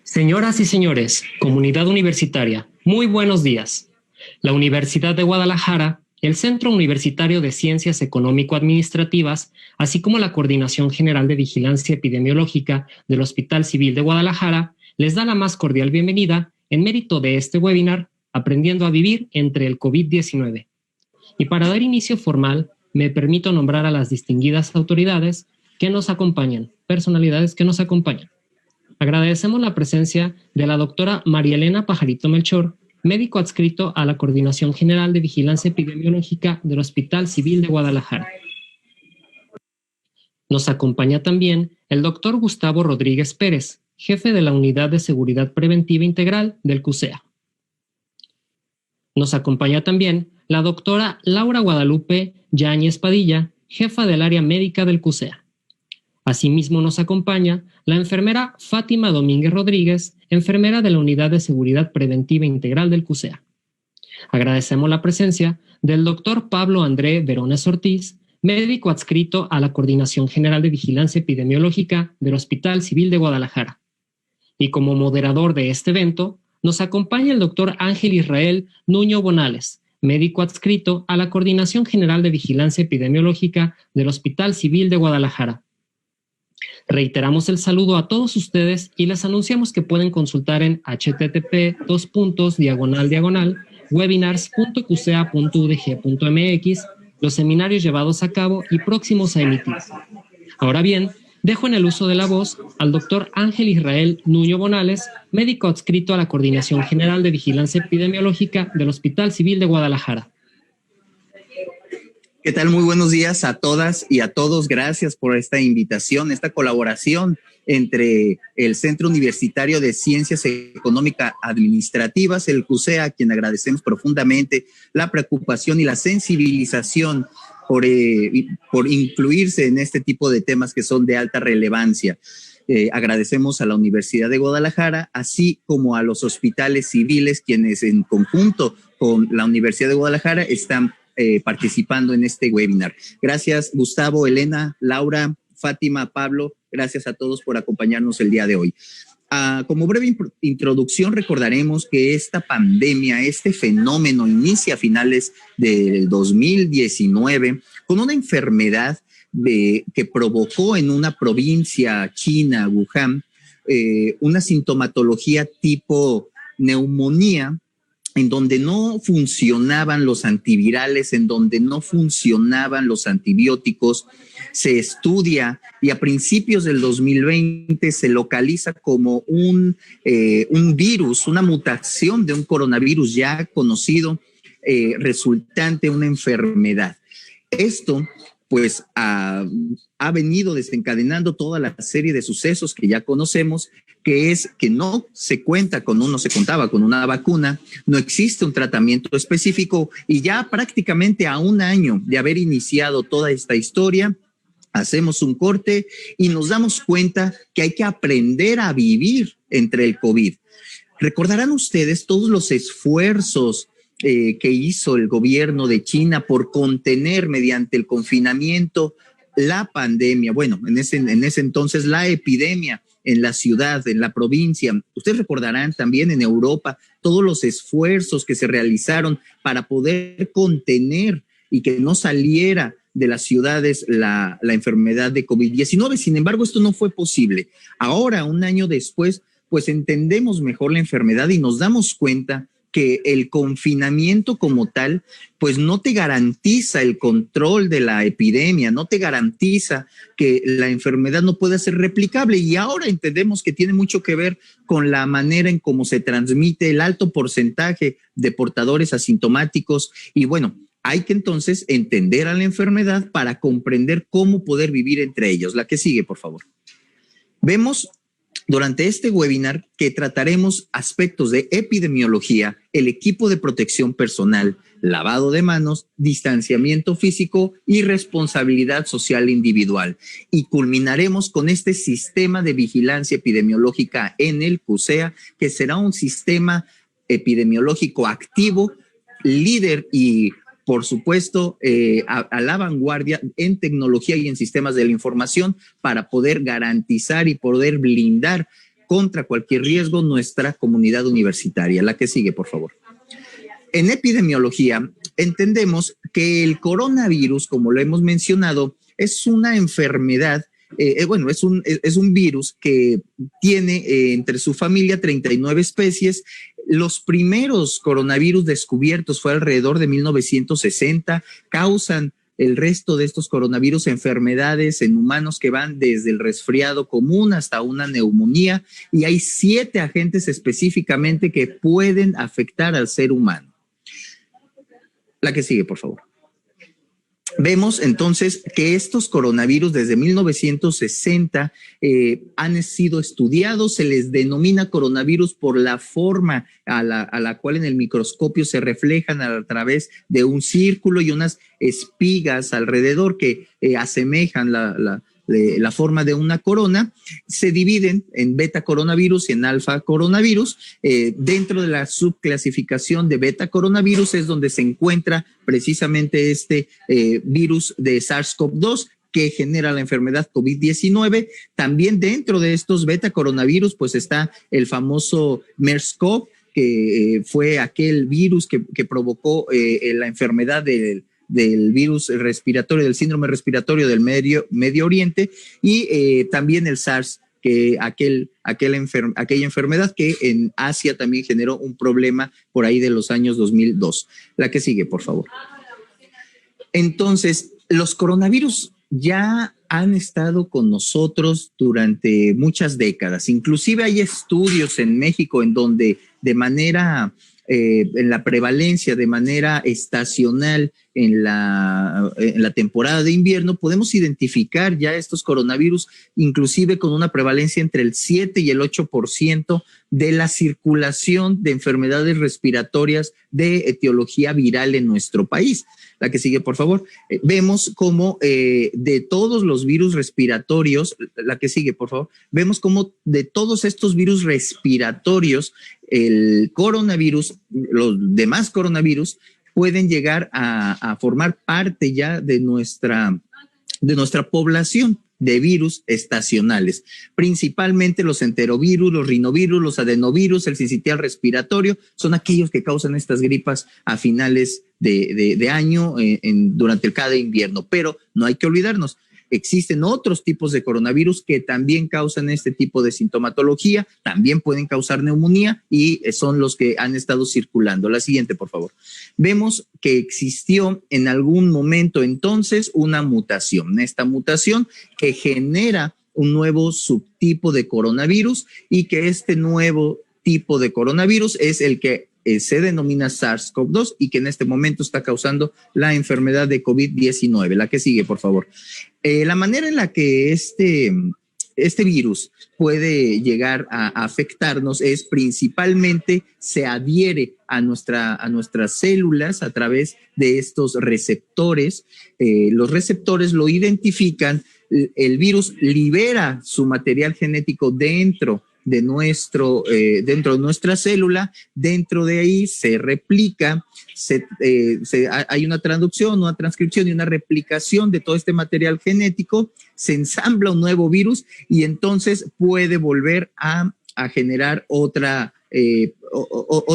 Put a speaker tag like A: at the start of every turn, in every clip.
A: Señoras y señores, comunidad universitaria, muy buenos días. La Universidad de Guadalajara, el Centro Universitario de Ciencias Económico-Administrativas, así como la Coordinación General de Vigilancia Epidemiológica del Hospital Civil de Guadalajara, les da la más cordial bienvenida en mérito de este webinar, Aprendiendo a Vivir entre el COVID-19. Y para dar inicio formal, me permito nombrar a las distinguidas autoridades que nos acompañan, personalidades que nos acompañan. Agradecemos la presencia de la doctora María Elena Pajarito Melchor, médico adscrito a la Coordinación General de Vigilancia Epidemiológica del Hospital Civil de Guadalajara. Nos acompaña también el doctor Gustavo Rodríguez Pérez, jefe de la Unidad de Seguridad Preventiva Integral del CUSEA. Nos acompaña también la doctora Laura Guadalupe Yáñez Padilla, jefa del área médica del CUSEA. Asimismo nos acompaña la enfermera Fátima Domínguez Rodríguez, enfermera de la Unidad de Seguridad Preventiva Integral del CUSEA. Agradecemos la presencia del doctor Pablo André Verones Ortiz, médico adscrito a la Coordinación General de Vigilancia Epidemiológica del Hospital Civil de Guadalajara. Y como moderador de este evento, nos acompaña el doctor Ángel Israel Nuño Bonales, médico adscrito a la Coordinación General de Vigilancia Epidemiológica del Hospital Civil de Guadalajara. Reiteramos el saludo a todos ustedes y les anunciamos que pueden consultar en http://webinars.qcea.udg.mx los seminarios llevados a cabo y próximos a emitirse. Ahora bien, dejo en el uso de la voz al doctor Ángel Israel Nuño Bonales, médico adscrito a la Coordinación General de Vigilancia Epidemiológica del Hospital Civil de Guadalajara.
B: ¿Qué tal? Muy buenos días a todas y a todos. Gracias por esta invitación, esta colaboración entre el Centro Universitario de Ciencias Económicas Administrativas, el CUSEA, a quien agradecemos profundamente la preocupación y la sensibilización por incluirse en este tipo de temas que son de alta relevancia. Agradecemos a la Universidad de Guadalajara, así como a los hospitales civiles, quienes en conjunto con la Universidad de Guadalajara están participando en este webinar. Gracias, Gustavo, Elena, Laura, Fátima, Pablo, gracias a todos por acompañarnos el día de hoy. Como breve introducción, recordaremos que esta pandemia, este fenómeno inicia a finales del 2019 con una enfermedad que provocó en una provincia china, Wuhan, una sintomatología tipo neumonía, en donde no funcionaban los antivirales, en donde no funcionaban los antibióticos. Se estudia y a principios del 2020 se localiza como un virus, una mutación de un coronavirus ya conocido, resultante de una enfermedad. Esto pues ha venido desencadenando toda la serie de sucesos que ya conocemos, que es que no se contaba con una vacuna, no existe un tratamiento específico y ya prácticamente a un año de haber iniciado toda esta historia, hacemos un corte y nos damos cuenta que hay que aprender a vivir entre el COVID. Recordarán ustedes todos los esfuerzos que hizo el gobierno de China por contener mediante el confinamiento la pandemia, bueno, en ese entonces la epidemia en la ciudad, en la provincia. Ustedes recordarán también en Europa todos los esfuerzos que se realizaron para poder contener y que no saliera de las ciudades la enfermedad de COVID-19. Sin embargo, esto no fue posible. Ahora, un año después, pues entendemos mejor la enfermedad y nos damos cuenta que el confinamiento como tal, pues no te garantiza el control de la epidemia, no te garantiza que la enfermedad no pueda ser replicable. Y ahora entendemos que tiene mucho que ver con la manera en cómo se transmite, el alto porcentaje de portadores asintomáticos. Y bueno, hay que entonces entender a la enfermedad para comprender cómo poder vivir entre ellos. La que sigue, por favor. Vemos durante este webinar que trataremos aspectos de epidemiología, el equipo de protección personal, lavado de manos, distanciamiento físico y responsabilidad social individual. Y culminaremos con este sistema de vigilancia epidemiológica en el CUSEA, que será un sistema epidemiológico activo, líder y por supuesto, a la vanguardia en tecnología y en sistemas de la información para poder garantizar y poder blindar contra cualquier riesgo nuestra comunidad universitaria. La que sigue, por favor. En epidemiología entendemos que el coronavirus, como lo hemos mencionado, es una enfermedad, es un virus que tiene entre su familia 39 especies. Los primeros coronavirus descubiertos fue alrededor de 1960, causan el resto de estos coronavirus enfermedades en humanos que van desde el resfriado común hasta una neumonía, y hay 7 agentes específicamente que pueden afectar al ser humano. La que sigue, por favor. Vemos entonces que estos coronavirus desde 1960 han sido estudiados. Se les denomina coronavirus por la forma a la cual en el microscopio se reflejan a través de un círculo y unas espigas alrededor que asemejan la forma de una corona. Se dividen en beta coronavirus y en alfa coronavirus. Dentro de la subclasificación de beta coronavirus es donde se encuentra precisamente este virus de SARS-CoV-2 que genera la enfermedad COVID-19. También dentro de estos beta coronavirus pues está el famoso MERS-CoV, que fue aquel virus que provocó la enfermedad del virus respiratorio, del síndrome respiratorio del Medio Oriente, y también el SARS, que aquella enfermedad que en Asia también generó un problema por ahí de los años 2002. La que sigue, por favor. Entonces, los coronavirus ya han estado con nosotros durante muchas décadas. Inclusive hay estudios en México en donde de manera en la prevalencia de manera estacional en la temporada de invierno, podemos identificar ya estos coronavirus, inclusive con una prevalencia entre el 7 y el 8% de la circulación de enfermedades respiratorias de etiología viral en nuestro país. La que sigue, por favor. Vemos cómo de todos los virus respiratorios, la que sigue, por favor, vemos cómo de todos estos virus respiratorios, el coronavirus, los demás coronavirus, pueden llegar a formar parte ya de nuestra población de virus estacionales, principalmente los enterovirus, los rinovirus, los adenovirus, el sincitial respiratorio, son aquellos que causan estas gripas a finales de año durante cada invierno. Pero no hay que olvidarnos, existen otros tipos de coronavirus que también causan este tipo de sintomatología, también pueden causar neumonía y son los que han estado circulando. La siguiente, por favor. Vemos que existió en algún momento entonces una mutación. Esta mutación que genera un nuevo subtipo de coronavirus y que este nuevo tipo de coronavirus es el que se denomina SARS-CoV-2 y que en este momento está causando la enfermedad de COVID-19. La que sigue, por favor. La manera en la que este virus puede llegar a afectarnos es principalmente se adhiere a nuestras células a través de estos receptores. Los receptores lo identifican, el virus libera su material genético dentro de nuestra célula, dentro de ahí se replica, hay una traducción, una transcripción y una replicación de todo este material genético, se ensambla un nuevo virus y entonces puede volver a generar otra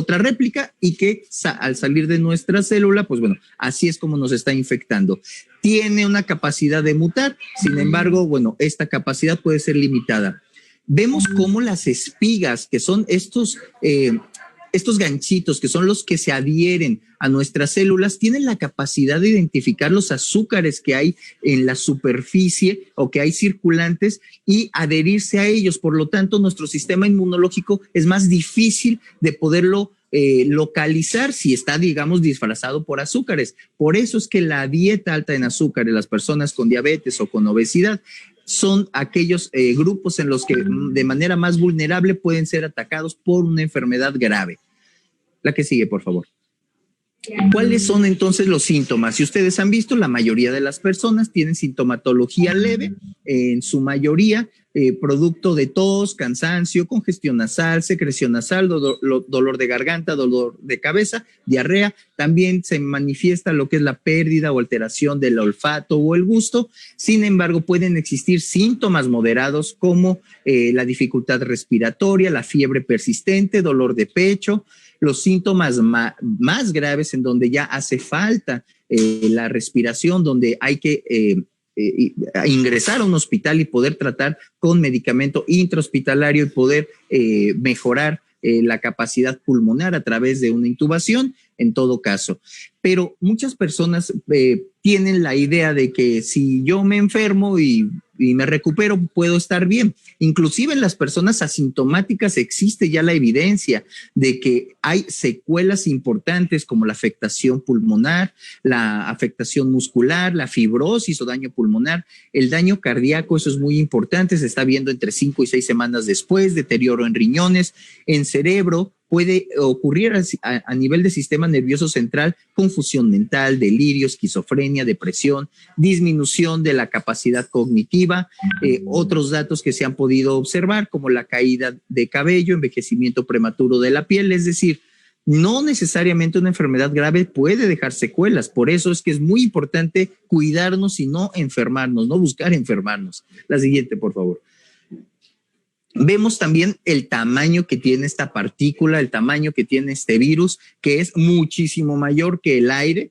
B: réplica y que al salir de nuestra célula, pues bueno, así es como nos está infectando. Tiene una capacidad de mutar, sin embargo, bueno, esta capacidad puede ser limitada. Vemos cómo las espigas, que son estos ganchitos, que son los que se adhieren a nuestras células, tienen la capacidad de identificar los azúcares que hay en la superficie o que hay circulantes y adherirse a ellos. Por lo tanto, nuestro sistema inmunológico es más difícil de poderlo localizar si está, digamos, disfrazado por azúcares. Por eso es que la dieta alta en azúcares, las personas con diabetes o con obesidad, son aquellos grupos en los que de manera más vulnerable pueden ser atacados por una enfermedad grave. La que sigue, por favor. ¿Cuáles son entonces los síntomas? Si ustedes han visto, la mayoría de las personas tienen sintomatología leve, en su mayoría producto de tos, cansancio, congestión nasal, secreción nasal, dolor de garganta, dolor de cabeza, diarrea. También se manifiesta lo que es la pérdida o alteración del olfato o el gusto. Sin embargo, pueden existir síntomas moderados como la dificultad respiratoria, la fiebre persistente, dolor de pecho, los síntomas más graves en donde ya hace falta la respiración, donde hay que ingresar a un hospital y poder tratar con medicamento intrahospitalario y poder mejorar la capacidad pulmonar a través de una intubación, en todo caso. Pero muchas personas tienen la idea de que si yo me enfermo y me recupero, puedo estar bien. Inclusive en las personas asintomáticas existe ya la evidencia de que hay secuelas importantes como la afectación pulmonar, la afectación muscular, la fibrosis o daño pulmonar, el daño cardíaco. Eso es muy importante, se está viendo entre 5 y 6 semanas después, deterioro en riñones, en cerebro. Puede ocurrir a nivel del sistema nervioso central, confusión mental, delirio, esquizofrenia, depresión, disminución de la capacidad cognitiva, otros datos que se han podido observar como la caída de cabello, envejecimiento prematuro de la piel. Es decir, no necesariamente una enfermedad grave puede dejar secuelas. Por eso es que es muy importante cuidarnos y no enfermarnos, no buscar enfermarnos. La siguiente, por favor. Vemos también el tamaño que tiene esta partícula, el tamaño que tiene este virus, que es muchísimo mayor que el aire.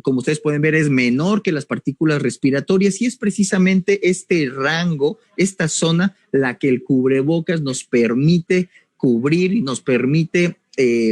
B: Como ustedes pueden ver, es menor que las partículas respiratorias y es precisamente este rango, esta zona, la que el cubrebocas nos permite cubrir y nos permite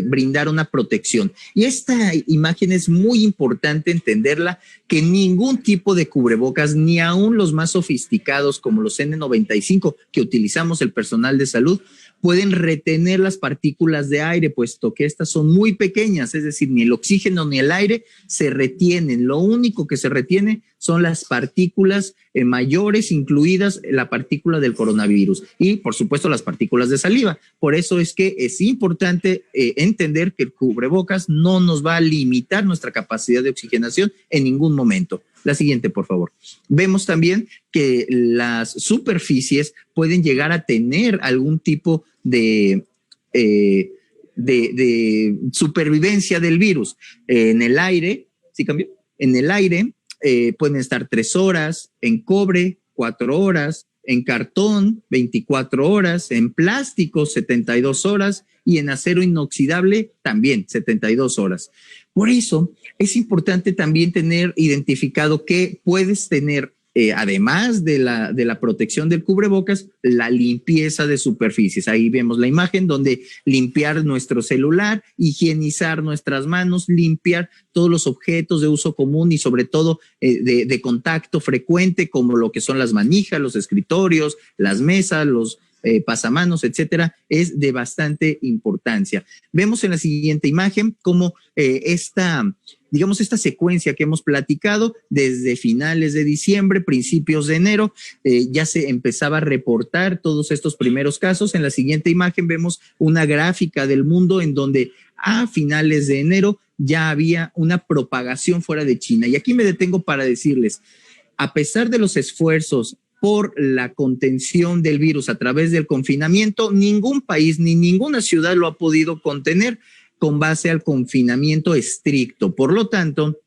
B: brindar una protección. Y esta imagen es muy importante entenderla, que ningún tipo de cubrebocas, ni aún los más sofisticados como los N95 que utilizamos el personal de salud, pueden retener las partículas de aire, puesto que estas son muy pequeñas, es decir, ni el oxígeno ni el aire se retienen. Lo único que se retiene son las partículas mayores, incluidas la partícula del coronavirus y, por supuesto, las partículas de saliva. Por eso es que es importante entender que el cubrebocas no nos va a limitar nuestra capacidad de oxigenación en ningún momento. La siguiente, por favor. Vemos también que las superficies pueden llegar a tener algún tipo de supervivencia del virus. En el aire, ¿sí cambió? En el aire pueden estar 3 horas, en cobre 4 horas, en cartón 24 horas, en plástico 72 horas y en acero inoxidable también 72 horas. Por eso es importante también tener identificado que puedes tener, además de la protección del cubrebocas, la limpieza de superficies. Ahí vemos la imagen donde limpiar nuestro celular, higienizar nuestras manos, limpiar todos los objetos de uso común y sobre todo de contacto frecuente, como lo que son las manijas, los escritorios, las mesas, los pasamanos, etcétera, es de bastante importancia. Vemos en la siguiente imagen cómo esta secuencia que hemos platicado desde finales de diciembre, principios de enero, ya se empezaba a reportar todos estos primeros casos. En la siguiente imagen vemos una gráfica del mundo en donde a finales de enero ya había una propagación fuera de China. Y aquí me detengo para decirles, a pesar de los esfuerzos por la contención del virus a través del confinamiento, ningún país ni ninguna ciudad lo ha podido contener con base al confinamiento estricto. Por lo tanto,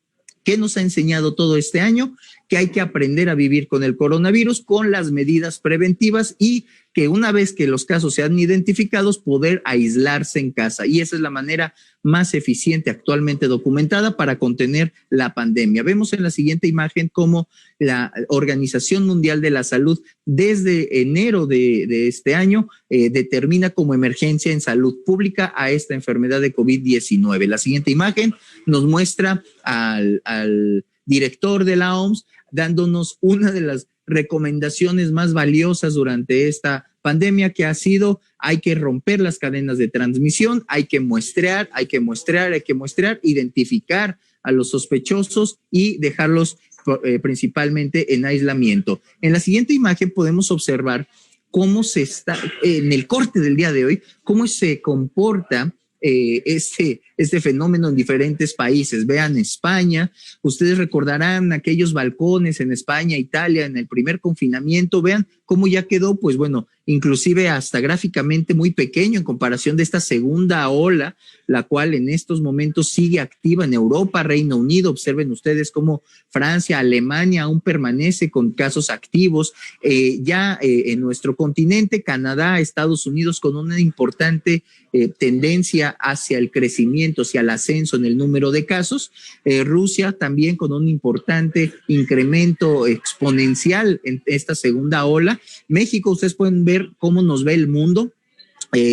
B: ¿qué nos ha enseñado todo este año? Que hay que aprender a vivir con el coronavirus, con las medidas preventivas y que una vez que los casos sean identificados, poder aislarse en casa. Y esa es la manera más eficiente actualmente documentada para contener la pandemia. Vemos en la siguiente imagen cómo la Organización Mundial de la Salud desde enero de este año determina como emergencia en salud pública a esta enfermedad de COVID-19. La siguiente imagen nos muestra al director de la OMS dándonos una de las recomendaciones más valiosas durante esta pandemia, que ha sido: hay que romper las cadenas de transmisión, hay que muestrear, identificar a los sospechosos y dejarlos principalmente en aislamiento. En la siguiente imagen podemos observar cómo se está, en el corte del día de hoy, cómo se comporta este este fenómeno en diferentes países. Vean España, ustedes recordarán aquellos balcones en España, Italia, en el primer confinamiento, vean cómo ya quedó, pues bueno, inclusive hasta gráficamente muy pequeño en comparación de esta segunda ola, la cual en estos momentos sigue activa en Europa, Reino Unido. Observen ustedes cómo Francia, Alemania aún permanece con casos activos. En nuestro continente, Canadá, Estados Unidos con una importante tendencia hacia el crecimiento, hacia el ascenso en el número de casos. Rusia también con un importante incremento exponencial en esta segunda ola. México, ustedes pueden ver cómo nos ve el mundo.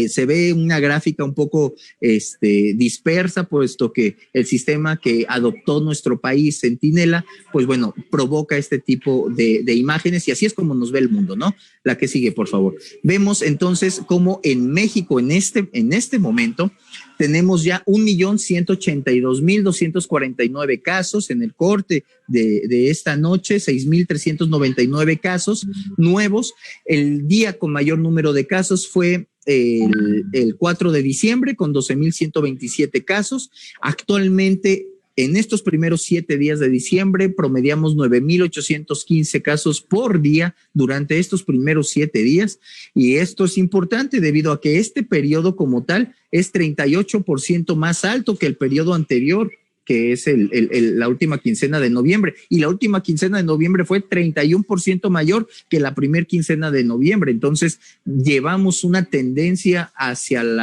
B: Se ve una gráfica un poco dispersa, puesto que el sistema que adoptó nuestro país, Centinela, pues bueno, provoca este tipo de imágenes, y así es como nos ve el mundo, ¿no? La que sigue, por favor. Vemos entonces cómo en México, en este momento, tenemos ya 1,182,249 casos en el corte de esta noche, 6,399 casos nuevos. El día con mayor número de casos fue el 4 de diciembre con 12,127 casos. Actualmente, en estos primeros 7 días de diciembre, promediamos 9,815 casos por día durante estos primeros 7 días. Y esto es importante debido a que este periodo como tal es 38% más alto que el periodo anterior, que es la última quincena de noviembre. Y la última quincena de noviembre fue 31% mayor que la primer quincena de noviembre. Entonces, llevamos una tendencia hacia el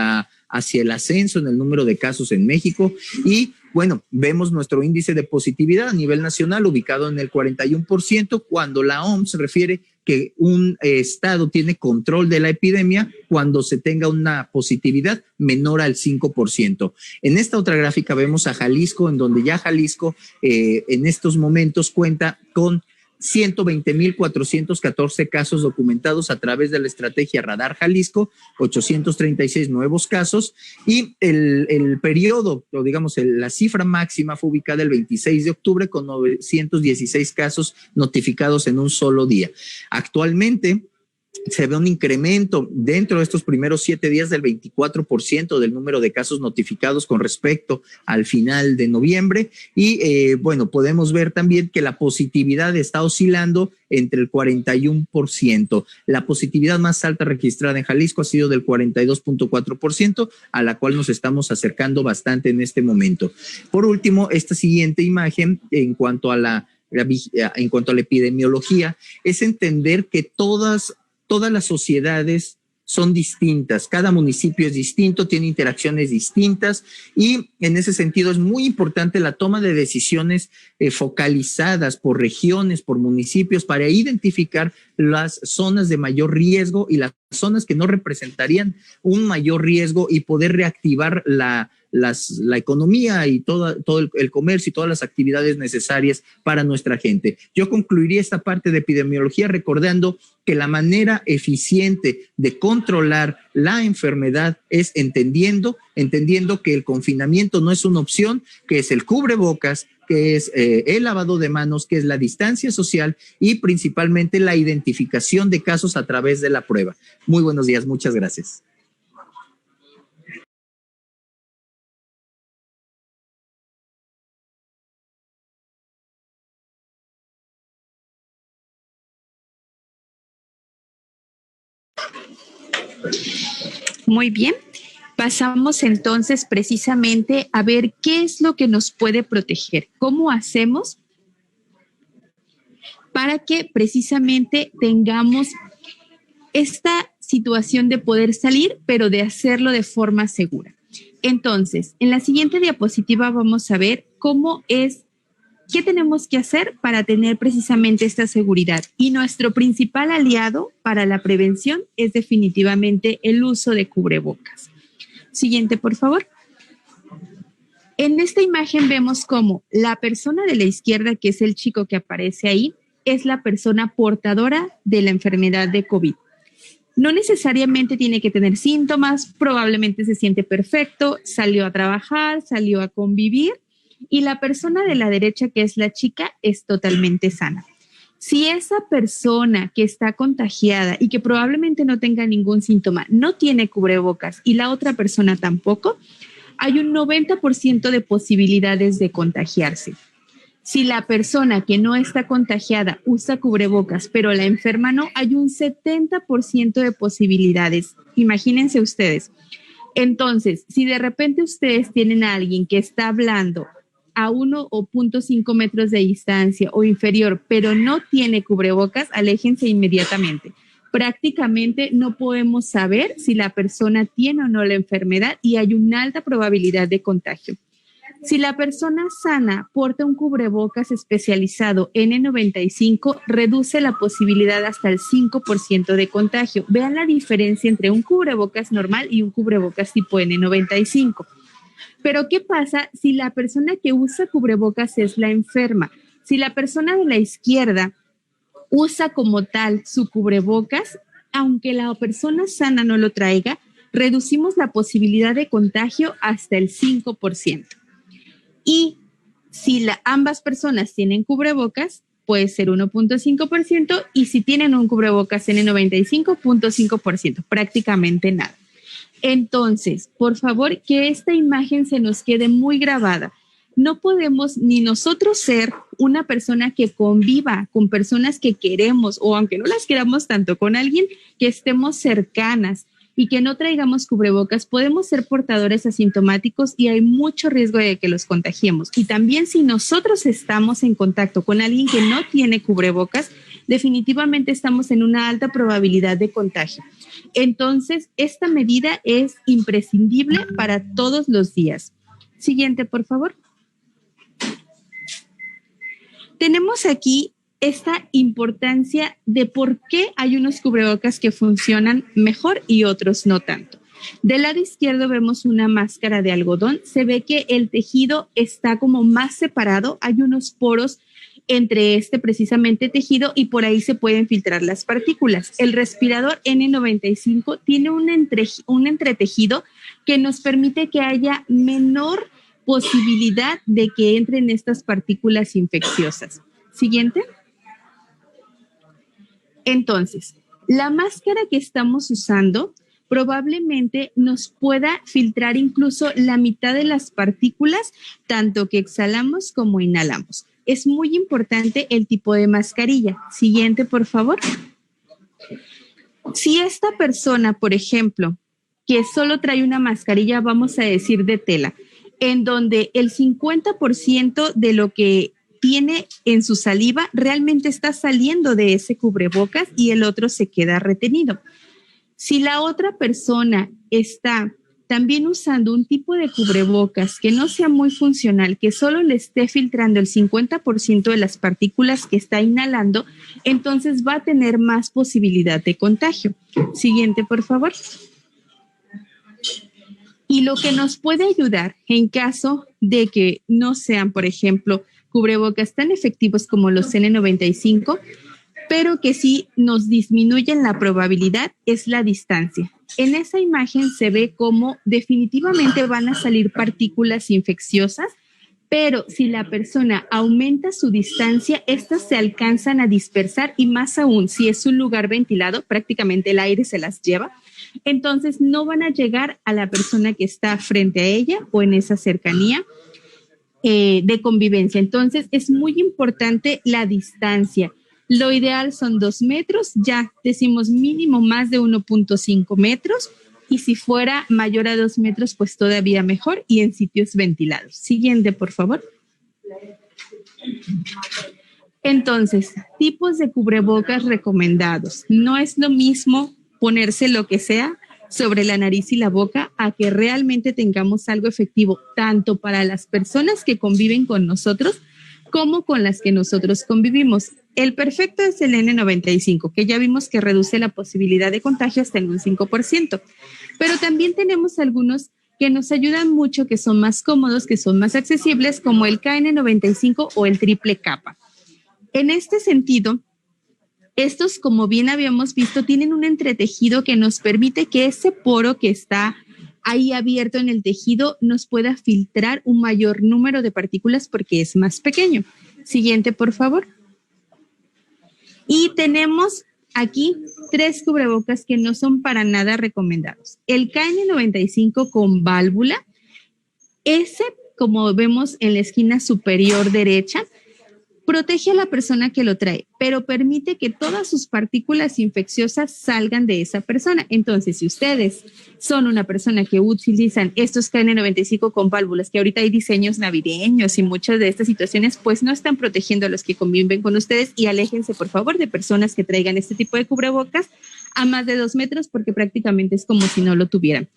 B: ascenso en el número de casos en México. Y bueno, vemos nuestro índice de positividad a nivel nacional ubicado en el 41%, cuando la OMS refiere que un estado tiene control de la epidemia cuando se tenga una positividad menor al 5%. En esta otra gráfica vemos a Jalisco, en donde ya Jalisco en estos momentos cuenta con 120,414 casos documentados a través de la estrategia Radar Jalisco, 836 nuevos casos, y el periodo, o digamos, la cifra máxima fue ubicada el 26 de octubre con 916 casos notificados en un solo día. Actualmente se ve un incremento dentro de estos primeros 7 días del 24% del número de casos notificados con respecto al final de noviembre. Y bueno, podemos ver también que la positividad está oscilando entre el 41%. La positividad más alta registrada en Jalisco ha sido del 42.4%, a la cual nos estamos acercando bastante en este momento. Por último, esta siguiente imagen, en cuanto a la epidemiología, es entender que todas las sociedades son distintas, cada municipio es distinto, tiene interacciones distintas, y en ese sentido es muy importante la toma de decisiones focalizadas por regiones, por municipios, para identificar las zonas de mayor riesgo y las zonas que no representarían un mayor riesgo, y poder reactivar la economía y todo el comercio y todas las actividades necesarias para nuestra gente. Yo concluiría esta parte de epidemiología recordando que la manera eficiente de controlar la enfermedad es entendiendo que el confinamiento no es una opción, que es el cubrebocas, que es el lavado de manos, que es la distancia social y principalmente la identificación de casos a través de la prueba. Muy buenos días, muchas gracias.
C: Muy bien, pasamos entonces precisamente a ver qué es lo que nos puede proteger, cómo hacemos para que precisamente tengamos esta situación de poder salir, pero de hacerlo de forma segura. Entonces, en la siguiente diapositiva vamos a ver qué tenemos que hacer para tener precisamente esta seguridad. Y nuestro principal aliado para la prevención es definitivamente el uso de cubrebocas. Siguiente, por favor. En esta imagen vemos cómo la persona de la izquierda, que es el chico que aparece ahí, es la persona portadora de la enfermedad de COVID. No necesariamente tiene que tener síntomas, probablemente se siente perfecto, salió a trabajar, salió a convivir, y la persona de la derecha, que es la chica, es totalmente sana. Si esa persona que está contagiada y que probablemente no tenga ningún síntoma no tiene cubrebocas y la otra persona tampoco, hay un 90% de posibilidades de contagiarse. Si la persona que no está contagiada usa cubrebocas, pero la enferma no, hay un 70% de posibilidades. Imagínense ustedes. Entonces, si de repente ustedes tienen a alguien que está hablando a 1.5 metros de distancia o inferior, pero no tiene cubrebocas, aléjense inmediatamente. Prácticamente no podemos saber si la persona tiene o no la enfermedad y hay una alta probabilidad de contagio. Si la persona sana porta un cubrebocas especializado N95, reduce la posibilidad hasta el 5% de contagio. Vean la diferencia entre un cubrebocas normal y un cubrebocas tipo N95. Pero ¿qué pasa si la persona que usa cubrebocas es la enferma? Si la persona de la izquierda usa como tal su cubrebocas, aunque la persona sana no lo traiga, reducimos la posibilidad de contagio hasta el 5%. Y si ambas personas tienen cubrebocas, puede ser 1.5%, y si tienen un cubrebocas N95, 0.5%, prácticamente nada. Entonces, por favor, que esta imagen se nos quede muy grabada. No podemos ni nosotros ser una persona que conviva con personas que queremos, o aunque no las queramos tanto, con alguien que estemos cercanas y que no traigamos cubrebocas, podemos ser portadores asintomáticos y hay mucho riesgo de que los contagiemos. Y también si nosotros estamos en contacto con alguien que no tiene cubrebocas, definitivamente estamos en una alta probabilidad de contagio. Entonces, esta medida es imprescindible para todos los días. Siguiente, por favor. Tenemos aquí esta importancia de por qué hay unos cubrebocas que funcionan mejor y otros no tanto. Del lado izquierdo vemos una máscara de algodón. Se ve que el tejido está como más separado. Hay unos poros entre este precisamente tejido y por ahí se pueden filtrar las partículas. El respirador N95 tiene un entretejido que nos permite que haya menor posibilidad de que entren estas partículas infecciosas. Siguiente. Entonces, la máscara que estamos usando probablemente nos pueda filtrar incluso la mitad de las partículas, tanto que exhalamos como inhalamos. Es muy importante el tipo de mascarilla. Siguiente, por favor. Si esta persona, por ejemplo, que solo trae una mascarilla, vamos a decir de tela, en donde el 50% de lo que tiene en su saliva realmente está saliendo de ese cubrebocas y el otro se queda retenido. Si la otra persona está también usando un tipo de cubrebocas que no sea muy funcional, que solo le esté filtrando el 50% de las partículas que está inhalando, entonces va a tener más posibilidad de contagio. Siguiente, por favor. Y lo que nos puede ayudar en caso de que no sean, por ejemplo, cubrebocas tan efectivos como los N95, pero que sí nos disminuyen la probabilidad, es la distancia. En esa imagen se ve cómo definitivamente van a salir partículas infecciosas, pero si la persona aumenta su distancia, estas se alcanzan a dispersar y más aún, si es un lugar ventilado, prácticamente el aire se las lleva, entonces no van a llegar a la persona que está frente a ella o en esa cercanía de convivencia. Entonces es muy importante la distancia. Lo ideal son 2 metros, ya decimos mínimo más de 1.5 metros y si fuera mayor a 2 metros, pues todavía mejor y en sitios ventilados. Siguiente, por favor. Entonces, tipos de cubrebocas recomendados. No es lo mismo ponerse lo que sea sobre la nariz y la boca a que realmente tengamos algo efectivo, tanto para las personas que conviven con nosotros como con las que nosotros convivimos. El perfecto es el N95, que ya vimos que reduce la posibilidad de contagio hasta en un 5%. Pero también tenemos algunos que nos ayudan mucho, que son más cómodos, que son más accesibles, como el KN95 o el triple capa. En este sentido, estos, como bien habíamos visto, tienen un entretejido que nos permite que ese poro que está ahí abierto en el tejido nos pueda filtrar un mayor número de partículas porque es más pequeño. Siguiente, por favor. Y tenemos aquí 3 cubrebocas que no son para nada recomendados. El KN95 con válvula, Ese, como vemos en la esquina superior derecha, protege a la persona que lo trae, pero permite que todas sus partículas infecciosas salgan de esa persona. Entonces, si ustedes son una persona que utilizan estos KN95 con válvulas, que ahorita hay diseños navideños y muchas de estas situaciones, pues no están protegiendo a los que conviven con ustedes, y aléjense, por favor, de personas que traigan este tipo de cubrebocas a más de 2 metros, porque prácticamente es como si no lo tuvieran.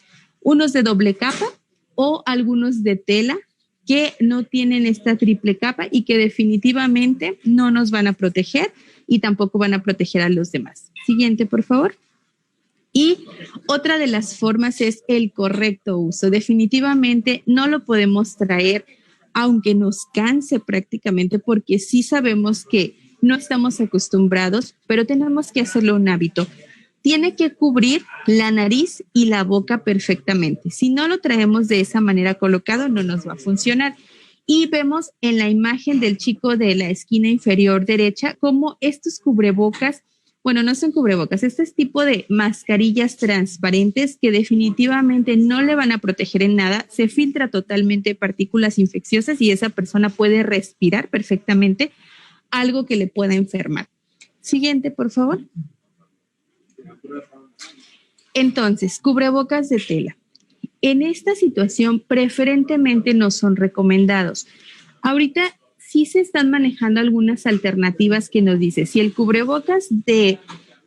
C: Unos de doble capa o algunos de tela que no tienen esta triple capa y que definitivamente no nos van a proteger y tampoco van a proteger a los demás. Siguiente, por favor. Y otra de las formas es el correcto uso. Definitivamente no lo podemos traer aunque nos canse prácticamente, porque sí sabemos que no estamos acostumbrados, pero tenemos que hacerlo un hábito. Tiene que cubrir la nariz y la boca perfectamente. Si no lo traemos de esa manera colocado, no nos va a funcionar. Y vemos en la imagen del chico de la esquina inferior derecha cómo estos cubrebocas, bueno, no son cubrebocas, este es tipo de mascarillas transparentes que definitivamente no le van a proteger en nada. Se filtra totalmente partículas infecciosas y esa persona puede respirar perfectamente algo que le pueda enfermar. Siguiente, por favor. Entonces, cubrebocas de tela. En esta situación, preferentemente no son recomendados. Ahorita sí se están manejando algunas alternativas que nos dice, si el cubrebocas de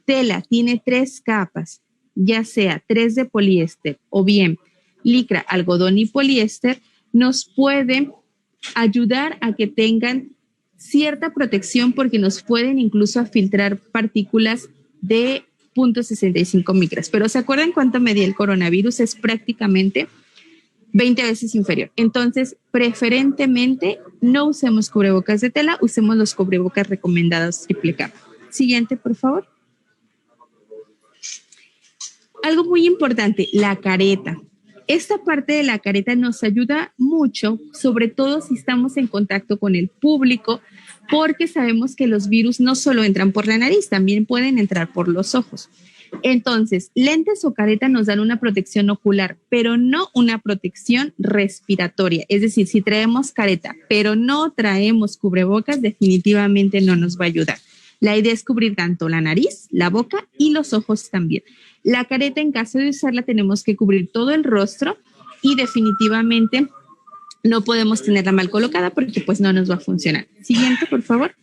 C: tela tiene 3 capas, ya sea 3 de poliéster o bien licra, algodón y poliéster, nos puede ayudar a que tengan cierta protección, porque nos pueden incluso filtrar partículas de 0.65 micras. Pero ¿se acuerdan cuánto medía el coronavirus? Es prácticamente 20 veces inferior. Entonces, preferentemente no usemos cubrebocas de tela, usemos los cubrebocas recomendados triple capa. Siguiente, por favor. Algo muy importante, la careta. Esta parte de la careta nos ayuda mucho, sobre todo si estamos en contacto con el público, porque sabemos que los virus no solo entran por la nariz, también pueden entrar por los ojos. Entonces, lentes o careta nos dan una protección ocular, pero no una protección respiratoria. Es decir, si traemos careta, pero no traemos cubrebocas, definitivamente no nos va a ayudar. La idea es cubrir tanto la nariz, la boca y los ojos también. La careta, en caso de usarla, tenemos que cubrir todo el rostro y definitivamente no podemos tenerla mal colocada porque pues no nos va a funcionar. Siguiente, por favor.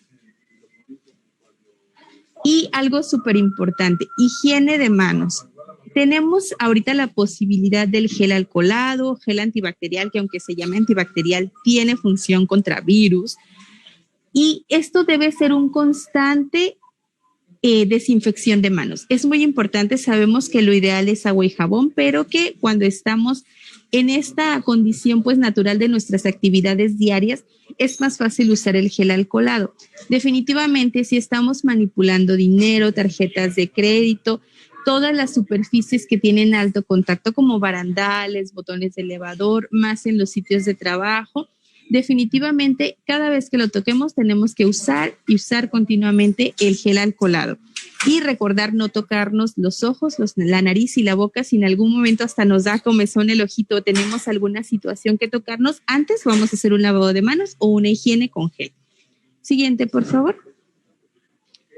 C: Y algo súper importante, higiene de manos. Tenemos ahorita la posibilidad del gel alcoholado, gel antibacterial, que aunque se llame antibacterial, tiene función contra virus. Y esto debe ser un constante desinfección de manos. Es muy importante, sabemos que lo ideal es agua y jabón, pero que cuando estamos en esta condición pues natural de nuestras actividades diarias, es más fácil usar el gel alcoholado. Definitivamente, si estamos manipulando dinero, tarjetas de crédito, todas las superficies que tienen alto contacto como barandales, botones de elevador, más en los sitios de trabajo, definitivamente cada vez que lo toquemos tenemos que usar y usar continuamente el gel alcoholado. Y recordar no tocarnos los ojos, la nariz y la boca. Si en algún momento hasta nos da comezón el ojito o tenemos alguna situación que tocarnos, antes vamos a hacer un lavado de manos o una higiene con gel. Siguiente, por favor.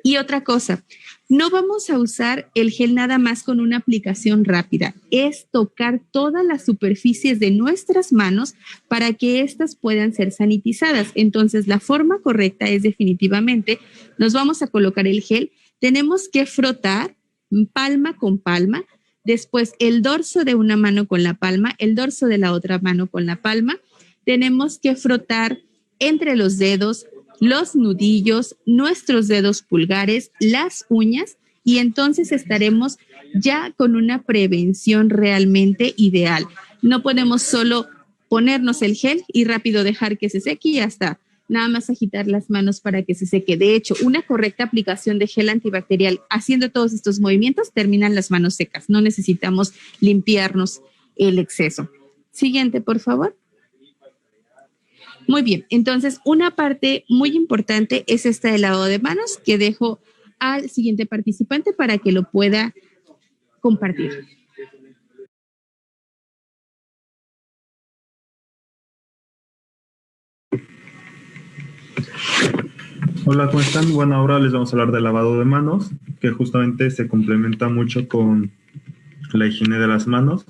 C: Y otra cosa, no vamos a usar el gel nada más con una aplicación rápida. Es tocar todas las superficies de nuestras manos para que éstas puedan ser sanitizadas. Entonces, la forma correcta es definitivamente, nos vamos a colocar el gel, tenemos que frotar palma con palma, después el dorso de una mano con la palma, el dorso de la otra mano con la palma. Tenemos que frotar entre los dedos, los nudillos, nuestros dedos pulgares, las uñas, y entonces estaremos ya con una prevención realmente ideal. No podemos solo ponernos el gel y rápido dejar que se seque y ya está. Nada más agitar las manos para que se seque. De hecho, una correcta aplicación de gel antibacterial haciendo todos estos movimientos terminan las manos secas. No necesitamos limpiarnos el exceso. Siguiente, por favor. Muy bien, entonces una parte muy importante es esta del lavado de manos, que dejo al siguiente participante para que lo pueda compartir.
D: Hola, ¿cómo están? Bueno, ahora les vamos a hablar del lavado de manos, que justamente se complementa mucho con la higiene de las manos.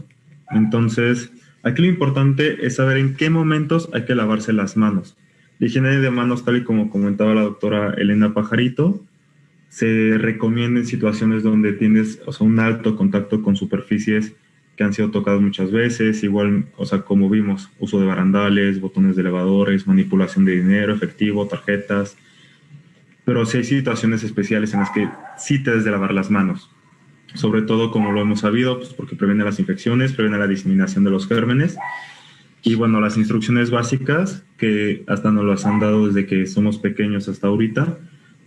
D: Entonces, aquí lo importante es saber en qué momentos hay que lavarse las manos. La higiene de manos, tal y como comentaba la doctora Elena Pajarito, se recomienda en situaciones donde tienes, o sea, un alto contacto con superficies que han sido tocadas muchas veces, igual, o sea, como vimos, uso de barandales, botones de elevadores, manipulación de dinero, efectivo, tarjetas, pero sí hay situaciones especiales en las que sí te debes de lavar las manos, sobre todo como lo hemos sabido, pues porque previene las infecciones, previene la diseminación de los gérmenes. Y bueno, las instrucciones básicas que hasta nos las han dado desde que somos pequeños hasta ahorita,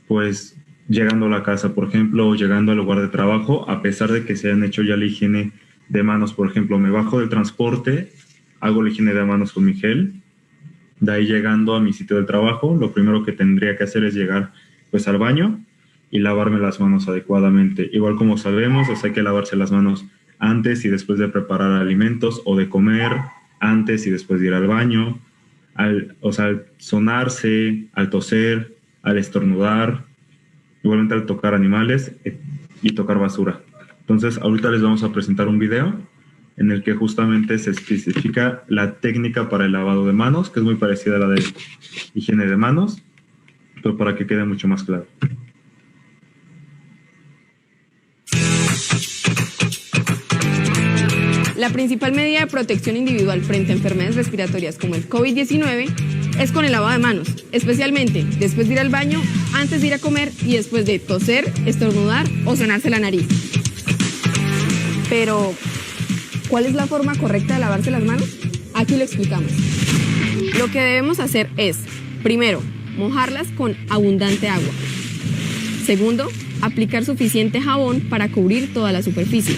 D: pues llegando a la casa, por ejemplo, o llegando al lugar de trabajo, a pesar de que se hayan hecho ya la higiene de manos, por ejemplo, me bajo del transporte, hago la higiene de manos con mi gel, de ahí llegando a mi sitio de trabajo, lo primero que tendría que hacer es llegar pues al baño y lavarme las manos adecuadamente. Igual como sabemos, o sea, hay que lavarse las manos antes y después de preparar alimentos o de comer, antes y después de ir al baño, o sea, al sonarse, al toser, al estornudar, igualmente al tocar animales y tocar basura. Entonces, ahorita les vamos a presentar un video en el que justamente se especifica la técnica para el lavado de manos, que es muy parecida a la de higiene de manos, pero para que quede mucho más claro.
E: La principal medida de protección individual frente a enfermedades respiratorias como el COVID-19 es con el lavado de manos, especialmente después de ir al baño, antes de ir a comer y después de toser, estornudar o sonarse la nariz. Pero, ¿cuál es la forma correcta de lavarse las manos? Aquí lo explicamos. Lo que debemos hacer es, primero, mojarlas con abundante agua. Segundo, aplicar suficiente jabón para cubrir toda la superficie.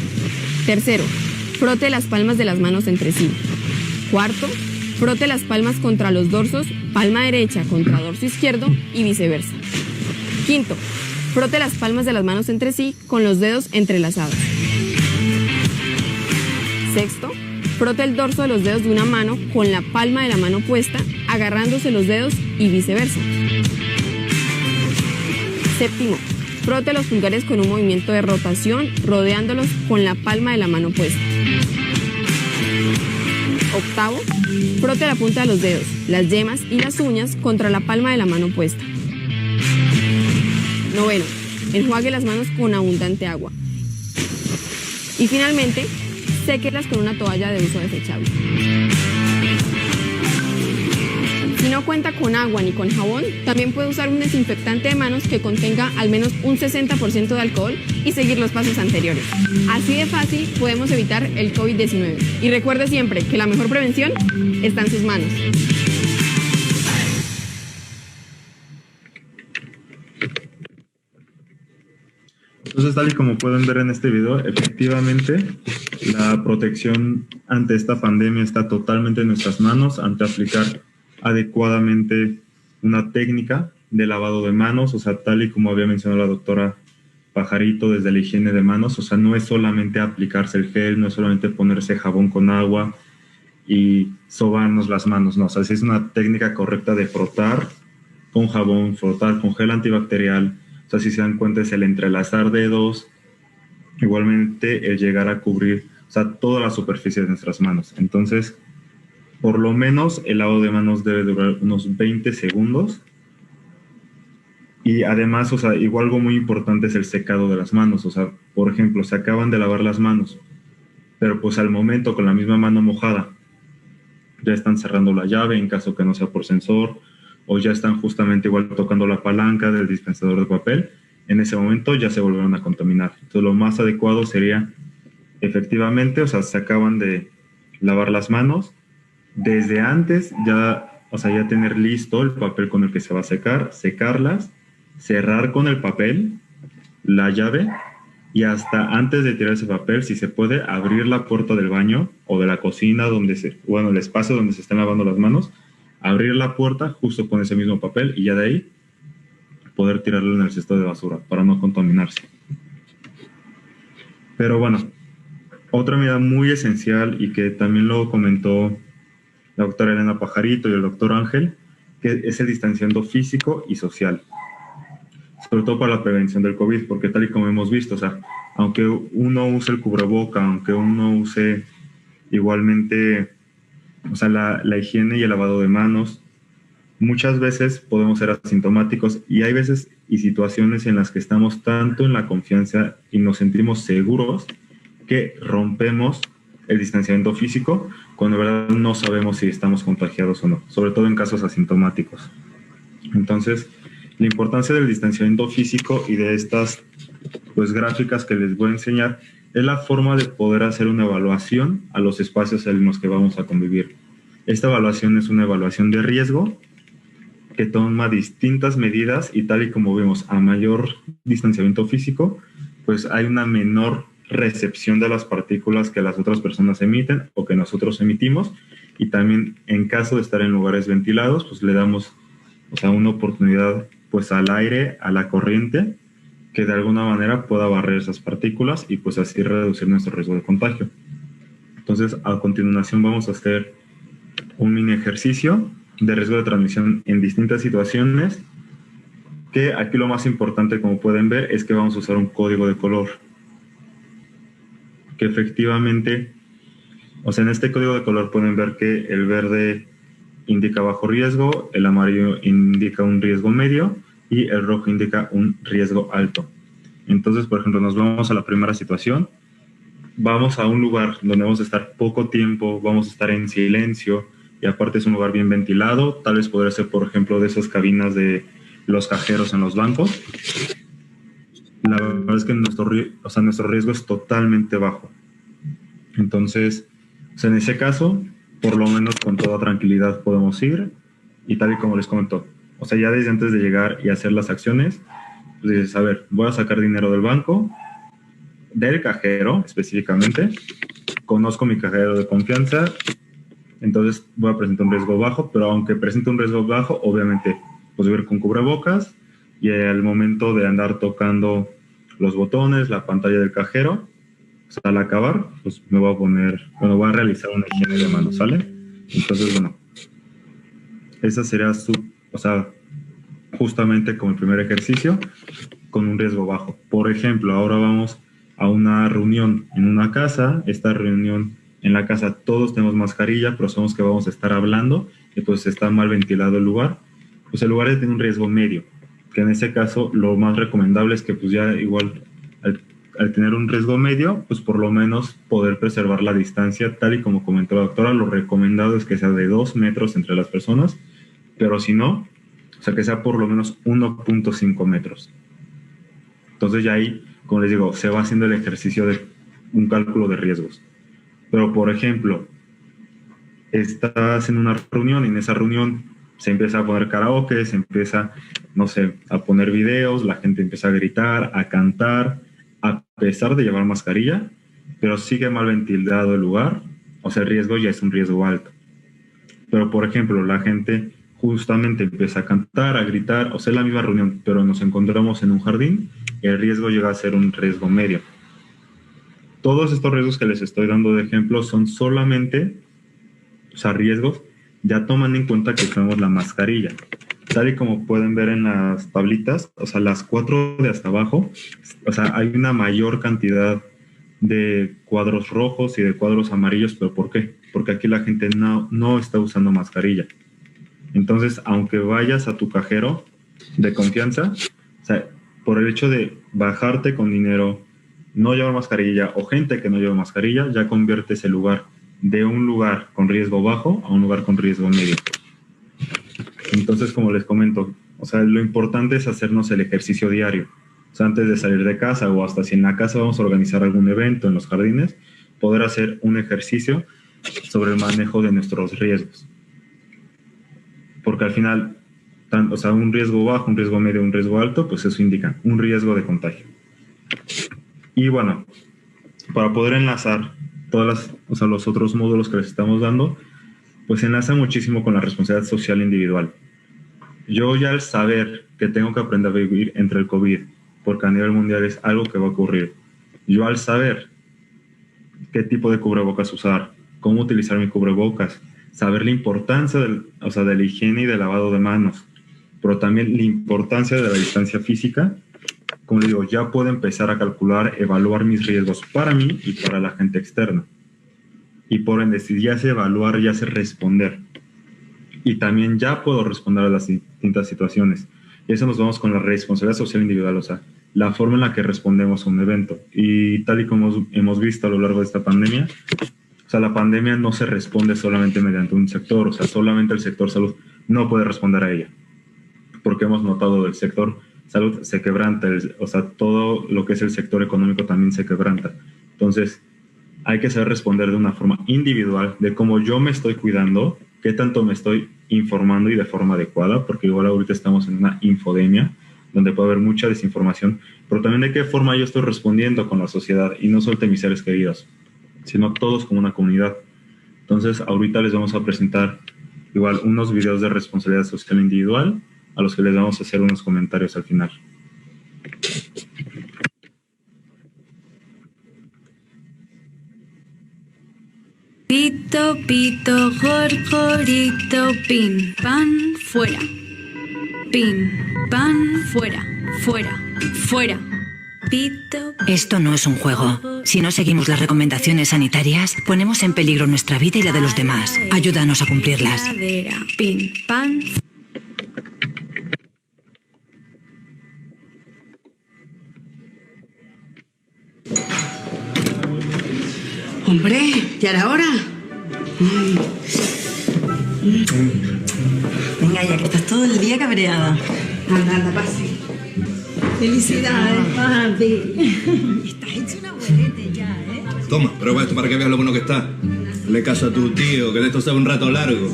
E: Tercero, frote las palmas de las manos entre sí. Cuarto, frote las palmas contra los dorsos, palma derecha contra dorso izquierdo y viceversa. Quinto, frote las palmas de las manos entre sí con los dedos entrelazados. Sexto, frote el dorso de los dedos de una mano con la palma de la mano opuesta, agarrándose los dedos y viceversa. Séptimo, frote los pulgares con un movimiento de rotación, rodeándolos con la palma de la mano opuesta. Octavo, frote la punta de los dedos, las yemas y las uñas contra la palma de la mano opuesta. Noveno, enjuague las manos con abundante agua. Y finalmente, séquelas con una toalla de uso desechable. Si no cuenta con agua ni con jabón, también puede usar un desinfectante de manos que contenga al menos un 60% de alcohol y seguir los pasos anteriores. Así de fácil podemos evitar el COVID-19. Y recuerde siempre que la mejor prevención está en sus manos.
D: Entonces, tal y como pueden ver en este video, efectivamente, la protección ante esta pandemia está totalmente en nuestras manos, ante aplicar adecuadamente una técnica de lavado de manos, o sea, tal y como había mencionado la doctora Pajarito desde la higiene de manos, o sea, no es solamente aplicarse el gel, no es solamente ponerse jabón con agua y sobarnos las manos, no, o sea, es una técnica correcta de frotar con jabón, frotar con gel antibacterial. O sea, si se dan cuenta es el entrelazar dedos, igualmente el llegar a cubrir, o sea, toda la superficie de nuestras manos. Entonces, por lo menos el lavado de manos debe durar unos 20 segundos. Y además, o sea, igual algo muy importante es el secado de las manos. O sea, por ejemplo, se acaban de lavar las manos, pero pues al momento con la misma mano mojada, ya están cerrando la llave en caso que no sea por sensor, o ya están justamente igual tocando la palanca del dispensador de papel, en ese momento ya se volvieron a contaminar. Entonces lo más adecuado sería, efectivamente, o sea, se acaban de lavar las manos, desde antes ya, o sea, ya tener listo el papel con el que se va a secar, secarlas, cerrar con el papel, la llave, y hasta antes de tirar ese papel, si se puede, abrir la puerta del baño o de la cocina, bueno, el espacio donde se están lavando las manos, abrir la puerta justo con ese mismo papel y ya de ahí poder tirarlo en el cesto de basura para no contaminarse. Pero bueno, otra medida muy esencial y que también lo comentó la doctora Elena Pajarito y el doctor Ángel, que es el distanciamiento físico y social. sobre todo para la prevención del COVID, porque tal y como hemos visto, o sea, aunque uno use el cubreboca, aunque uno use igualmente, o sea, la higiene y el lavado de manos, muchas veces podemos ser asintomáticos y hay veces y situaciones en las que estamos tanto en la confianza y nos sentimos seguros que rompemos el distanciamiento físico cuando de verdad no sabemos si estamos contagiados o no, sobre todo en casos asintomáticos. Entonces, la importancia del distanciamiento físico y de estas pues gráficas que les voy a enseñar es la forma de poder hacer una evaluación a los espacios en los que vamos a convivir. Esta evaluación es una evaluación de riesgo que toma distintas medidas y tal y como vemos, a mayor distanciamiento físico, pues hay una menor recepción de las partículas que las otras personas emiten o que nosotros emitimos, y también en caso de estar en lugares ventilados, pues le damos, o sea, una oportunidad pues al aire, a la corriente, que de alguna manera pueda barrer esas partículas y pues así reducir nuestro riesgo de contagio. Entonces, a continuación vamos a hacer un mini ejercicio de riesgo de transmisión en distintas situaciones, que aquí lo más importante, como pueden ver, es que vamos a usar un código de color, que efectivamente, o sea, en este código de color pueden ver que el verde indica bajo riesgo, el amarillo indica un riesgo medio y el rojo indica un riesgo alto. Entonces, por ejemplo, nos vamos a la primera situación, vamos a un lugar donde vamos a estar poco tiempo, vamos a estar en silencio y aparte es un lugar bien ventilado, tal vez podría ser, por ejemplo, de esas cabinas de los cajeros en los bancos. La verdad es que nuestro riesgo es totalmente bajo. Entonces, o sea, en ese caso, por lo menos con toda tranquilidad podemos ir, y tal y como les comento, o sea, ya desde antes de llegar y hacer las acciones, pues dices, a ver, voy a sacar dinero del banco, del cajero específicamente, conozco mi cajero de confianza, entonces voy a presentar un riesgo bajo, pero aunque presente un riesgo bajo, obviamente pues voy a ir con cubrebocas, y al momento de andar tocando los botones, la pantalla del cajero, pues al acabar, pues me voy a poner, bueno, voy a realizar una higiene de manos, ¿sale? Entonces, bueno, esa sería o sea, justamente como el primer ejercicio, con un riesgo bajo. Por ejemplo, ahora vamos a una reunión en una casa, esta reunión en la casa todos tenemos mascarilla, pero sabemos que vamos a estar hablando y pues está mal ventilado el lugar, pues el lugar tiene un riesgo medio, que en ese caso lo más recomendable es que pues ya igual al tener un riesgo medio, pues por lo menos poder preservar la distancia, tal y como comentó la doctora, lo recomendado es que sea de 2 metros entre las personas, pero si no, o sea que sea por lo menos 1.5 metros. Entonces ya ahí, como les digo, se va haciendo el ejercicio de un cálculo de riesgos. Pero por ejemplo, estás en una reunión y en esa reunión se empieza a poner karaoke, se empieza, no sé, a poner videos, la gente empieza a gritar, a cantar, a pesar de llevar mascarilla, pero sigue mal ventilado el lugar, o sea, el riesgo ya es un riesgo alto. Pero, por ejemplo, la gente justamente empieza a cantar, a gritar, o sea, es la misma reunión, pero nos encontramos en un jardín, y el riesgo llega a ser un riesgo medio. Todos estos riesgos que les estoy dando de ejemplo son solamente, o sea, riesgos, ya toman en cuenta que tenemos la mascarilla. Tal y como pueden ver en las tablitas, o sea, las 4 de hasta abajo, o sea, hay una mayor cantidad de cuadros rojos y de cuadros amarillos, pero ¿por qué? Porque aquí la gente no está usando mascarilla. Entonces, aunque vayas a tu cajero de confianza, o sea, por el hecho de bajarte con dinero, no llevar mascarilla o gente que no lleva mascarilla, ya conviertes el lugar de un lugar con riesgo bajo a un lugar con riesgo medio. Entonces, como les comento, o sea, lo importante es hacernos el ejercicio diario. O sea, antes de salir de casa o hasta si en la casa vamos a organizar algún evento en los jardines, poder hacer un ejercicio sobre el manejo de nuestros riesgos. Porque al final, o sea, un riesgo bajo, un riesgo medio, un riesgo alto, pues eso indica un riesgo de contagio. Y bueno, para poder enlazar los otros módulos que les estamos dando, pues enlaza muchísimo con la responsabilidad social individual. Yo ya al saber que tengo que aprender a vivir entre el COVID, porque a nivel mundial es algo que va a ocurrir, yo al saber qué tipo de cubrebocas usar, cómo utilizar mi cubrebocas, saber la importancia de la higiene y del lavado de manos, pero también la importancia de la distancia física. Como le digo, ya puedo empezar a calcular, evaluar mis riesgos para mí y para la gente externa. Y por ende, si ya sé evaluar, ya sé responder. Y también ya puedo responder a las distintas situaciones. Y eso nos vamos con la responsabilidad social individual, o sea, la forma en la que respondemos a un evento. Y tal y como hemos visto a lo largo de esta pandemia, o sea, la pandemia no se responde solamente mediante un sector, o sea, solamente el sector salud no puede responder a ella. Porque hemos notado del sector salud se quebranta, o sea, todo lo que es el sector económico también se quebranta. Entonces, hay que saber responder de una forma individual de cómo yo me estoy cuidando, qué tanto me estoy informando y de forma adecuada, porque igual ahorita estamos en una infodemia donde puede haber mucha desinformación, pero también de qué forma yo estoy respondiendo con la sociedad y no solo de mis seres queridos, sino todos como una comunidad. Entonces, ahorita les vamos a presentar igual unos videos de responsabilidad social individual a los que les vamos a hacer unos comentarios al final.
F: Pito, pito, jorjorito, pin, pan, fuera. Pin, pan, fuera, fuera, fuera. Pito.
G: Esto no es un juego. Si no seguimos las recomendaciones sanitarias, ponemos en peligro nuestra vida y la de los demás. Ayúdanos a cumplirlas.
F: Pin, pan.
H: Hombre, ¿ya era hora? Venga, ya que estás todo el día cabreada. Anda, anda, pase.
I: Felicidades, papi.
H: Estás hecho una abuelete ya, ¿eh?
J: Toma, prueba esto para que veas lo bueno que está. Dale caso a tu tío, que de esto sea un rato largo.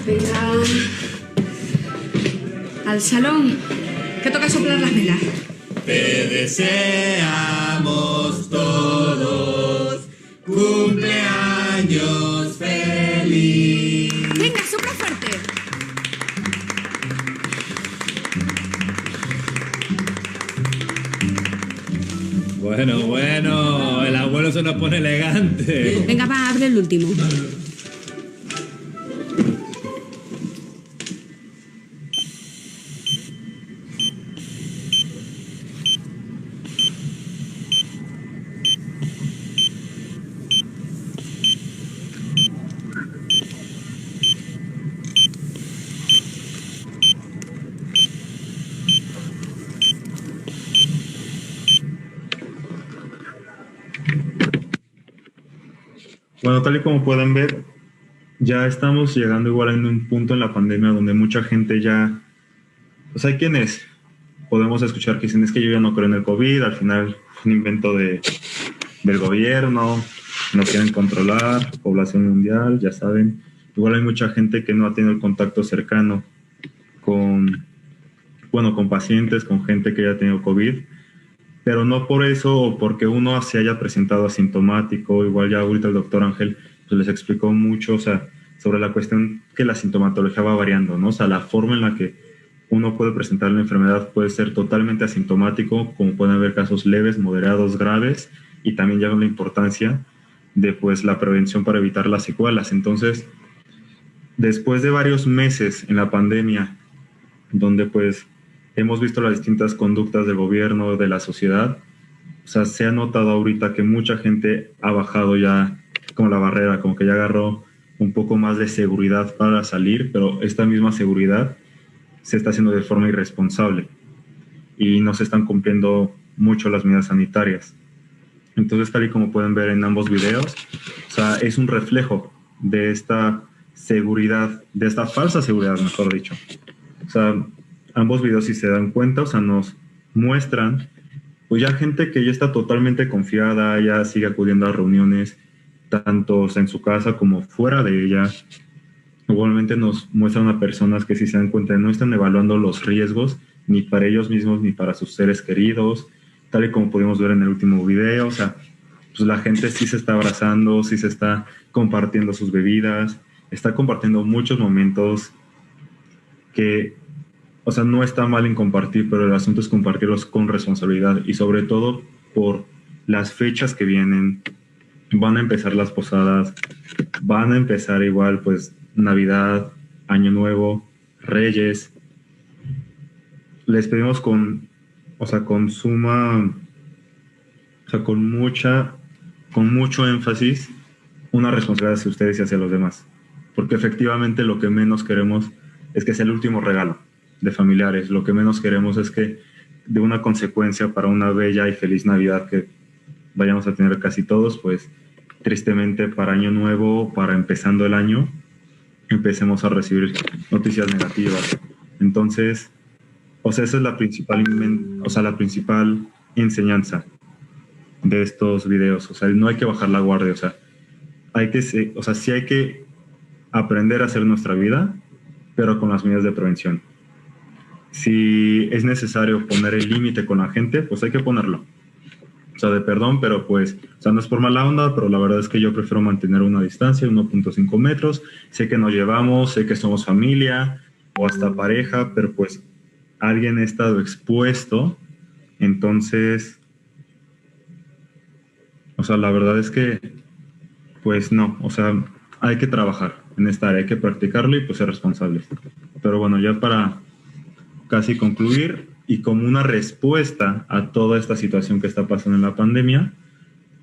H: Venga. Al salón, que toca soplar las velas.
J: Te deseamos todos cumpleaños feliz.
H: Venga, sopla fuerte.
J: Bueno, el abuelo se nos pone elegante.
H: Venga, va, abre el último.
D: Bueno, tal y como pueden ver, ya estamos llegando igual en un punto en la pandemia donde mucha gente ya... O sea, hay quienes podemos escuchar que dicen, es que yo ya no creo en el COVID, al final fue un invento del gobierno, no quieren controlar, población mundial, ya saben. Igual hay mucha gente que no ha tenido el contacto cercano con pacientes, con gente que ya ha tenido COVID, pero no por eso o porque uno se haya presentado asintomático. Igual ya ahorita el doctor Ángel pues les explicó mucho, o sea, sobre la cuestión que la sintomatología va variando, ¿no? O sea, la forma en la que uno puede presentar la enfermedad puede ser totalmente asintomático, como pueden haber casos leves, moderados, graves, y también ya la importancia de pues la prevención para evitar las secuelas. Entonces, después de varios meses en la pandemia, donde pues hemos visto las distintas conductas del gobierno, de la sociedad, o sea, se ha notado ahorita que mucha gente ha bajado ya como la barrera, como que ya agarró un poco más de seguridad para salir, pero esta misma seguridad se está haciendo de forma irresponsable y no se están cumpliendo mucho las medidas sanitarias. Entonces, tal y como pueden ver en ambos videos, o sea, es un reflejo de esta seguridad, de esta falsa seguridad, mejor dicho. O sea, ambos videos, si se dan cuenta, o sea, nos muestran pues ya gente que ya está totalmente confiada, ya sigue acudiendo a reuniones, tanto en su casa como fuera de ella. Igualmente nos muestran a personas que, si se dan cuenta, no están evaluando los riesgos ni para ellos mismos ni para sus seres queridos, tal y como pudimos ver en el último video. O sea, pues la gente sí se está abrazando, sí se está compartiendo sus bebidas, está compartiendo muchos momentos que, o sea, no está mal en compartir, pero el asunto es compartirlos con responsabilidad y sobre todo por las fechas que vienen. Van a empezar las posadas, van a empezar igual pues Navidad, Año Nuevo, Reyes, les pedimos con mucho énfasis una responsabilidad hacia ustedes y hacia los demás, porque efectivamente lo que menos queremos es que sea el último regalo de familiares, lo que menos queremos es que de una consecuencia para una bella y feliz Navidad que vayamos a tener casi todos, pues tristemente para Año Nuevo, para empezando el año, empecemos a recibir noticias negativas. Entonces, esa es la principal enseñanza de estos videos. No hay que bajar la guardia, sí hay que aprender a hacer nuestra vida, pero con las medidas de prevención. Si es necesario poner el límite con la gente, pues hay que ponerlo. De perdón, pero no es por mala onda, pero la verdad es que yo prefiero mantener una distancia de 1.5 metros. Sé que nos llevamos, sé que somos familia o hasta pareja, pero alguien ha estado expuesto. Entonces, la verdad es que, no, hay que trabajar en esta área, hay que practicarlo y ser responsables. Pero bueno, ya para casi concluir, y como una respuesta a toda esta situación que está pasando en la pandemia,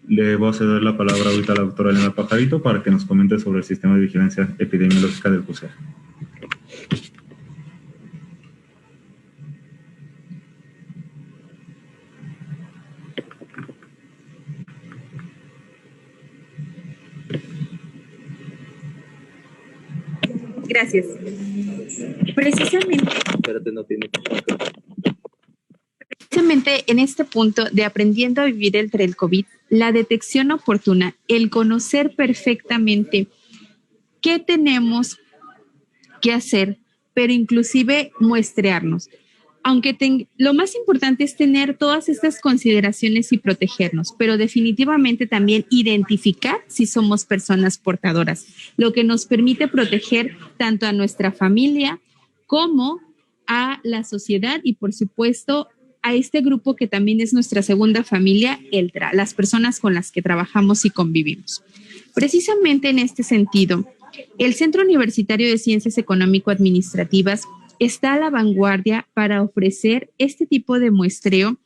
D: le voy a ceder la palabra ahorita a la doctora Elena Pajarito para que nos comente sobre el sistema de vigilancia epidemiológica del CUSEA.
C: Gracias. Precisamente en este punto de aprendiendo a vivir entre el COVID, la detección oportuna, el conocer perfectamente qué tenemos que hacer, pero inclusive muestrearnos. Aunque lo más importante es tener todas estas consideraciones y protegernos, pero definitivamente también identificar si somos personas portadoras, lo que nos permite proteger tanto a nuestra familia como a la sociedad y, por supuesto, a este grupo que también es nuestra segunda familia, las personas con las que trabajamos y convivimos. Precisamente en este sentido, el Centro Universitario de Ciencias Económico-Administrativas está a la vanguardia para ofrecer este tipo de muestreo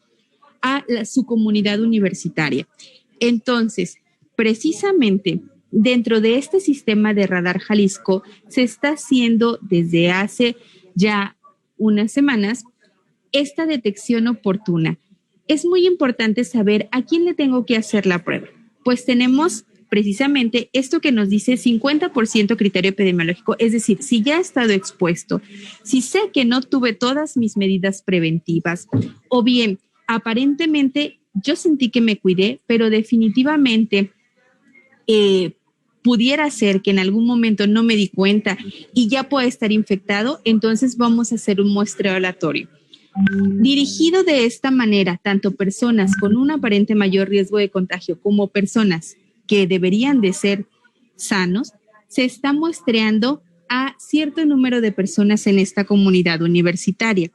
C: a su comunidad universitaria. Entonces, precisamente dentro de este sistema de Radar Jalisco se está haciendo desde hace ya unas semanas esta detección oportuna. Es muy importante saber a quién le tengo que hacer la prueba. Pues tenemos precisamente esto que nos dice 50% criterio epidemiológico, es decir, si ya he estado expuesto, si sé que no tuve todas mis medidas preventivas, o bien aparentemente yo sentí que me cuidé, pero definitivamente pudiera ser que en algún momento no me di cuenta y ya pueda estar infectado, entonces vamos a hacer un muestreo aleatorio. Dirigido de esta manera, tanto personas con un aparente mayor riesgo de contagio como personas que deberían de ser sanos, se está muestreando a cierto número de personas en esta comunidad universitaria.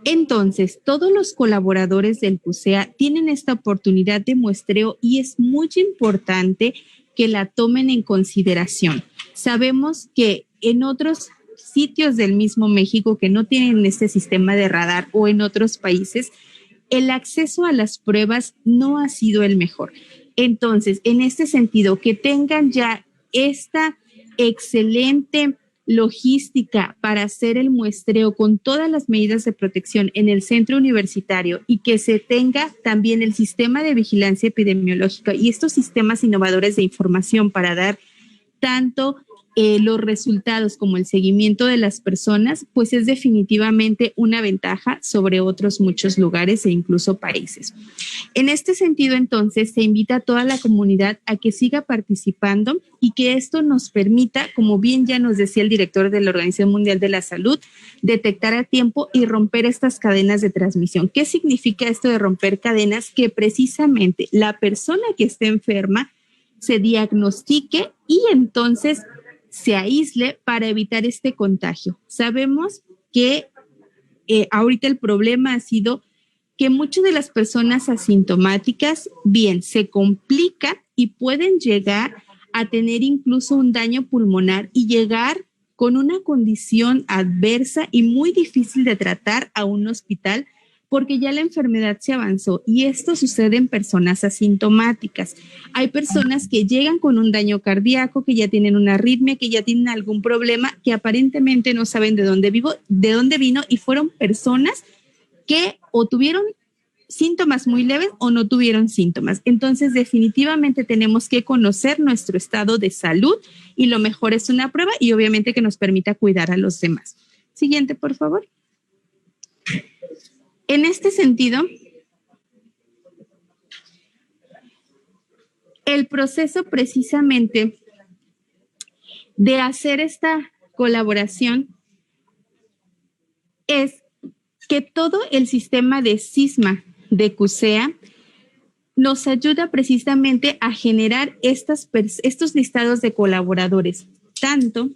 C: Entonces, todos los colaboradores del CUSEA tienen esta oportunidad de muestreo y es muy importante que la tomen en consideración. Sabemos que en otros sitios del mismo México que no tienen este sistema de radar o en otros países, el acceso a las pruebas no ha sido el mejor. Entonces, en este sentido, que tengan ya esta excelente logística para hacer el muestreo con todas las medidas de protección en el centro universitario y que se tenga también el sistema de vigilancia epidemiológica y estos sistemas innovadores de información para dar tanto los resultados como el seguimiento de las personas, pues es definitivamente una ventaja sobre otros muchos lugares e incluso países. En este sentido, entonces, se invita a toda la comunidad a que siga participando y que esto nos permita, como bien ya nos decía el director de la Organización Mundial de la Salud, detectar a tiempo y romper estas cadenas de transmisión. ¿Qué significa esto de romper cadenas? Que precisamente la persona que esté enferma se diagnostique y entonces se aísle para evitar este contagio. Sabemos que ahorita el problema ha sido que muchas de las personas asintomáticas, bien, se complican y pueden llegar a tener incluso un daño pulmonar y llegar con una condición adversa y muy difícil de tratar a un hospital porque ya la enfermedad se avanzó, y esto sucede en personas asintomáticas. Hay personas que llegan con un daño cardíaco, que ya tienen una arritmia, que ya tienen algún problema, que aparentemente no saben de dónde vino, y fueron personas que o tuvieron síntomas muy leves o no tuvieron síntomas. Entonces, definitivamente tenemos que conocer nuestro estado de salud, y lo mejor es una prueba y obviamente que nos permita cuidar a los demás. Siguiente, por favor. En este sentido, el proceso precisamente de hacer esta colaboración es que todo el sistema de SISMA de CUSEA nos ayuda precisamente a generar estos listados de colaboradores. Tanto,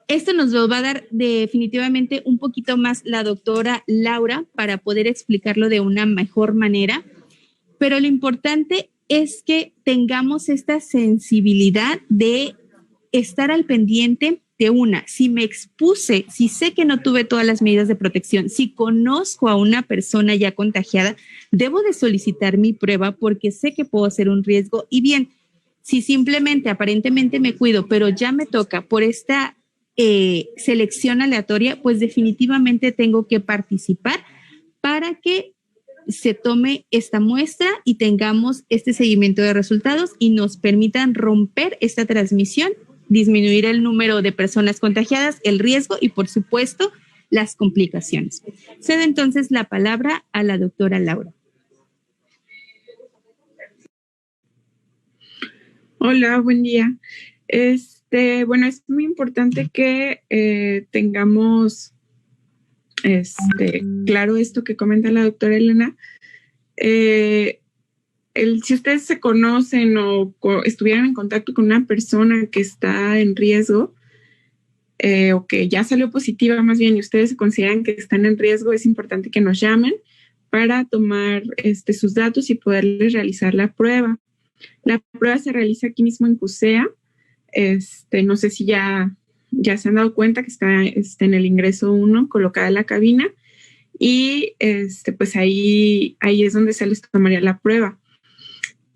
C: esto nos lo va a dar definitivamente un poquito más la doctora Laura para poder explicarlo de una mejor manera, pero lo importante es que tengamos esta sensibilidad de estar al pendiente de una. Si me expuse, si sé que no tuve todas las medidas de protección, si conozco a una persona ya contagiada, debo de solicitar mi prueba porque sé que puedo ser un riesgo. Y bien, si simplemente aparentemente me cuido, pero ya me toca por esta selección aleatoria, pues definitivamente tengo que participar para que se tome esta muestra y tengamos este seguimiento de resultados y nos permitan romper esta transmisión, disminuir el número de personas contagiadas, el riesgo y, por supuesto, las complicaciones. Cedo entonces la palabra a la doctora Laura.
K: Hola, buen día. Bueno, es muy importante que tengamos claro esto que comenta la doctora Elena. Si ustedes se conocen o estuvieran en contacto con una persona que está en riesgo o que ya salió positiva más bien y ustedes se consideran que están en riesgo, es importante que nos llamen para tomar sus datos y poderles realizar la prueba. La prueba se realiza aquí mismo en CUSEA. No sé si ya se han dado cuenta que está en el ingreso 1 colocada en la cabina y pues ahí es donde se les tomaría la prueba.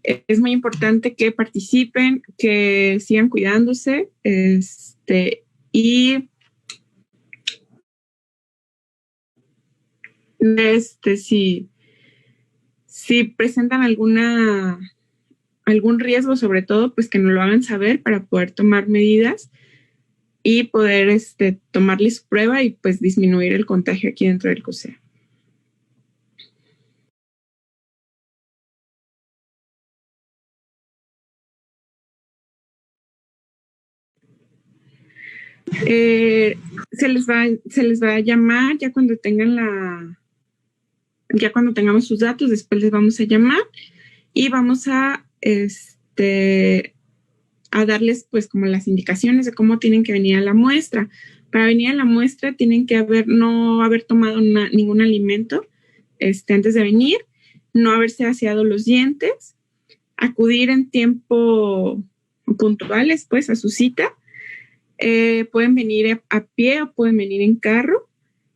K: Es muy importante que participen, que sigan cuidándose y si presentan algún riesgo, sobre todo, pues que nos lo hagan saber para poder tomar medidas y poder tomarles su prueba y pues disminuir el contagio aquí dentro del CUSEA. Se les va a llamar ya cuando tengamos sus datos, después les vamos a llamar y vamos a darles pues como las indicaciones de cómo tienen que venir a la muestra. Para venir a la muestra tienen que no haber tomado ningún alimento antes de venir, no haberse aseado los dientes, acudir en tiempo puntuales pues a su cita. Pueden venir a pie o pueden venir en carro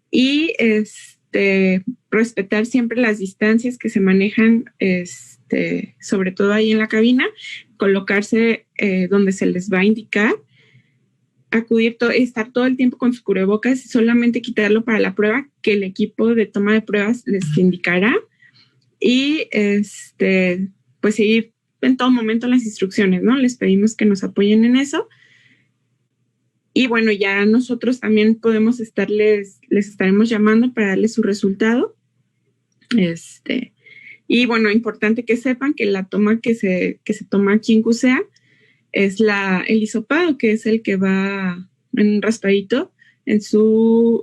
K: y respetar siempre las distancias que se manejan, sobre todo ahí en la cabina, colocarse donde se les va a indicar, estar todo el tiempo con su cubrebocas y solamente quitarlo para la prueba que el equipo de toma de pruebas les indicará y pues seguir en todo momento las instrucciones, ¿no? Les pedimos que nos apoyen en eso. Y bueno, ya nosotros también podemos les estaremos llamando para darles su resultado. Y bueno, importante que sepan que la toma que se toma aquí en CUSEA es el hisopado, que es el que va en un raspadito en su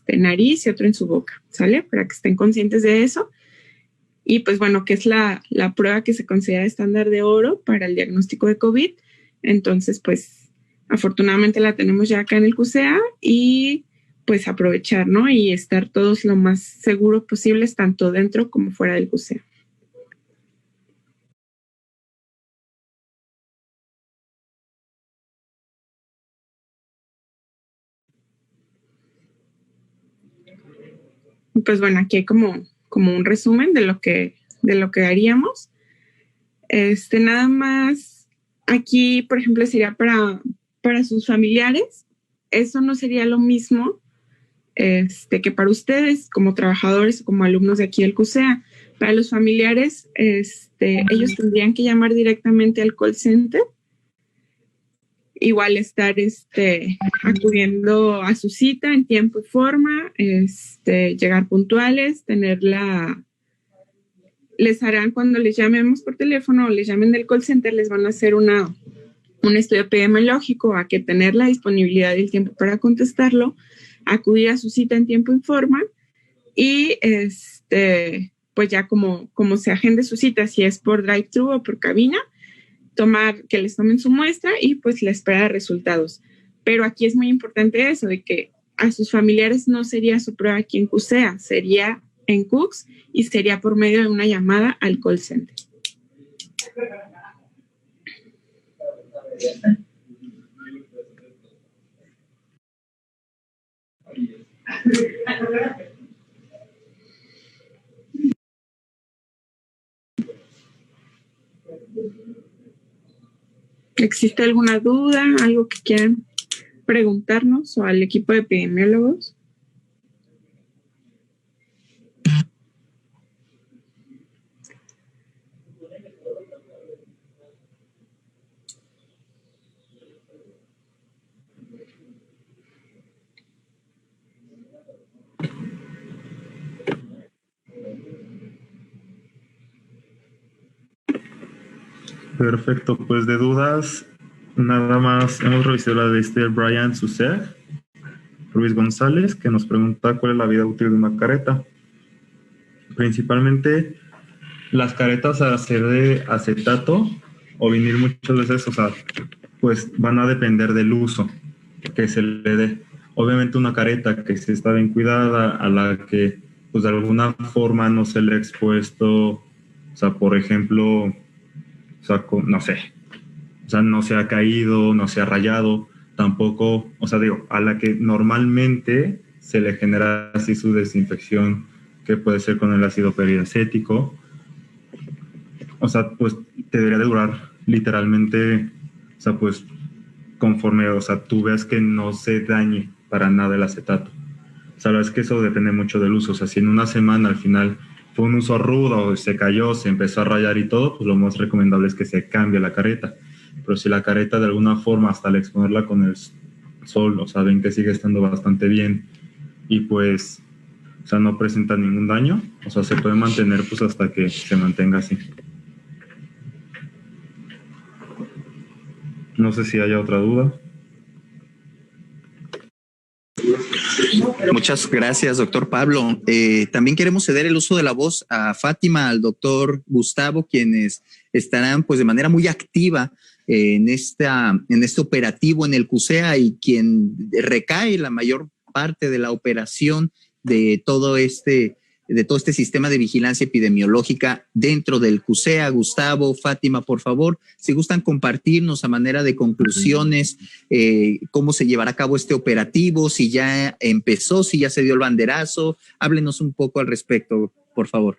K: nariz y otro en su boca, ¿sale? Para que estén conscientes de eso. Y pues bueno, que es la prueba que se considera estándar de oro para el diagnóstico de COVID. Entonces, pues afortunadamente la tenemos ya acá en el CUSEA y pues aprovechar, ¿no? Y estar todos lo más seguros posibles, tanto dentro como fuera del CUSEA. pues bueno, aquí hay como un resumen de lo que haríamos. Nada más, aquí, por ejemplo, sería para sus familiares. Eso no sería lo mismo que para ustedes como trabajadores o como alumnos de aquí del CUSEA. Para los familiares, ellos tendrían que llamar directamente al call center. Igual estar acudiendo a su cita en tiempo y forma, llegar puntuales, les harán cuando les llamemos por teléfono o les llamen del call center, les van a hacer un estudio epidemiológico, a que tener la disponibilidad y el tiempo para contestarlo, acudir a su cita en tiempo y forma y pues ya como se agende su cita, si es por drive-thru o por cabina, que les tomen su muestra y pues la espera de resultados. Pero aquí es muy importante eso, de que a sus familiares no sería su prueba aquí en CUSEA, sería en CUCS y sería por medio de una llamada al call center. ¿Existe alguna duda, algo que quieran preguntarnos o al equipo de epidemiólogos?
D: Perfecto, pues de dudas, nada más hemos revisado la de Brian Susser, Ruiz González, que nos pregunta cuál es la vida útil de una careta. Principalmente las caretas a ser de acetato o vinil muchas veces, pues van a depender del uso que se le dé. Obviamente una careta que se está bien cuidada, a la que pues de alguna forma no se le ha expuesto, por ejemplo, no sé, no se ha caído, no se ha rayado, tampoco, a la que normalmente se le genera así su desinfección, que puede ser con el ácido periacético, pues te debería de durar literalmente, pues conforme, tú veas que no se dañe para nada el acetato. La verdad es que eso depende mucho del uso, si en una semana al final fue un uso rudo, se cayó, se empezó a rayar y todo, pues lo más recomendable es que se cambie la careta. Pero si la careta de alguna forma, hasta al exponerla con el sol, ven que sigue estando bastante bien y pues, no presenta ningún daño, se puede mantener pues hasta que se mantenga así. No sé si haya otra duda.
B: Muchas gracias, doctor Pablo. También queremos ceder el uso de la voz a Fátima, al doctor Gustavo, quienes estarán pues de manera muy activa en este operativo en el CUSEA y quien recae la mayor parte de la operación de todo este sistema de vigilancia epidemiológica dentro del CUSEA. Gustavo, Fátima, por favor, si gustan compartirnos a manera de conclusiones cómo se llevará a cabo este operativo, si ya empezó, si ya se dio el banderazo, háblenos un poco al respecto, por favor.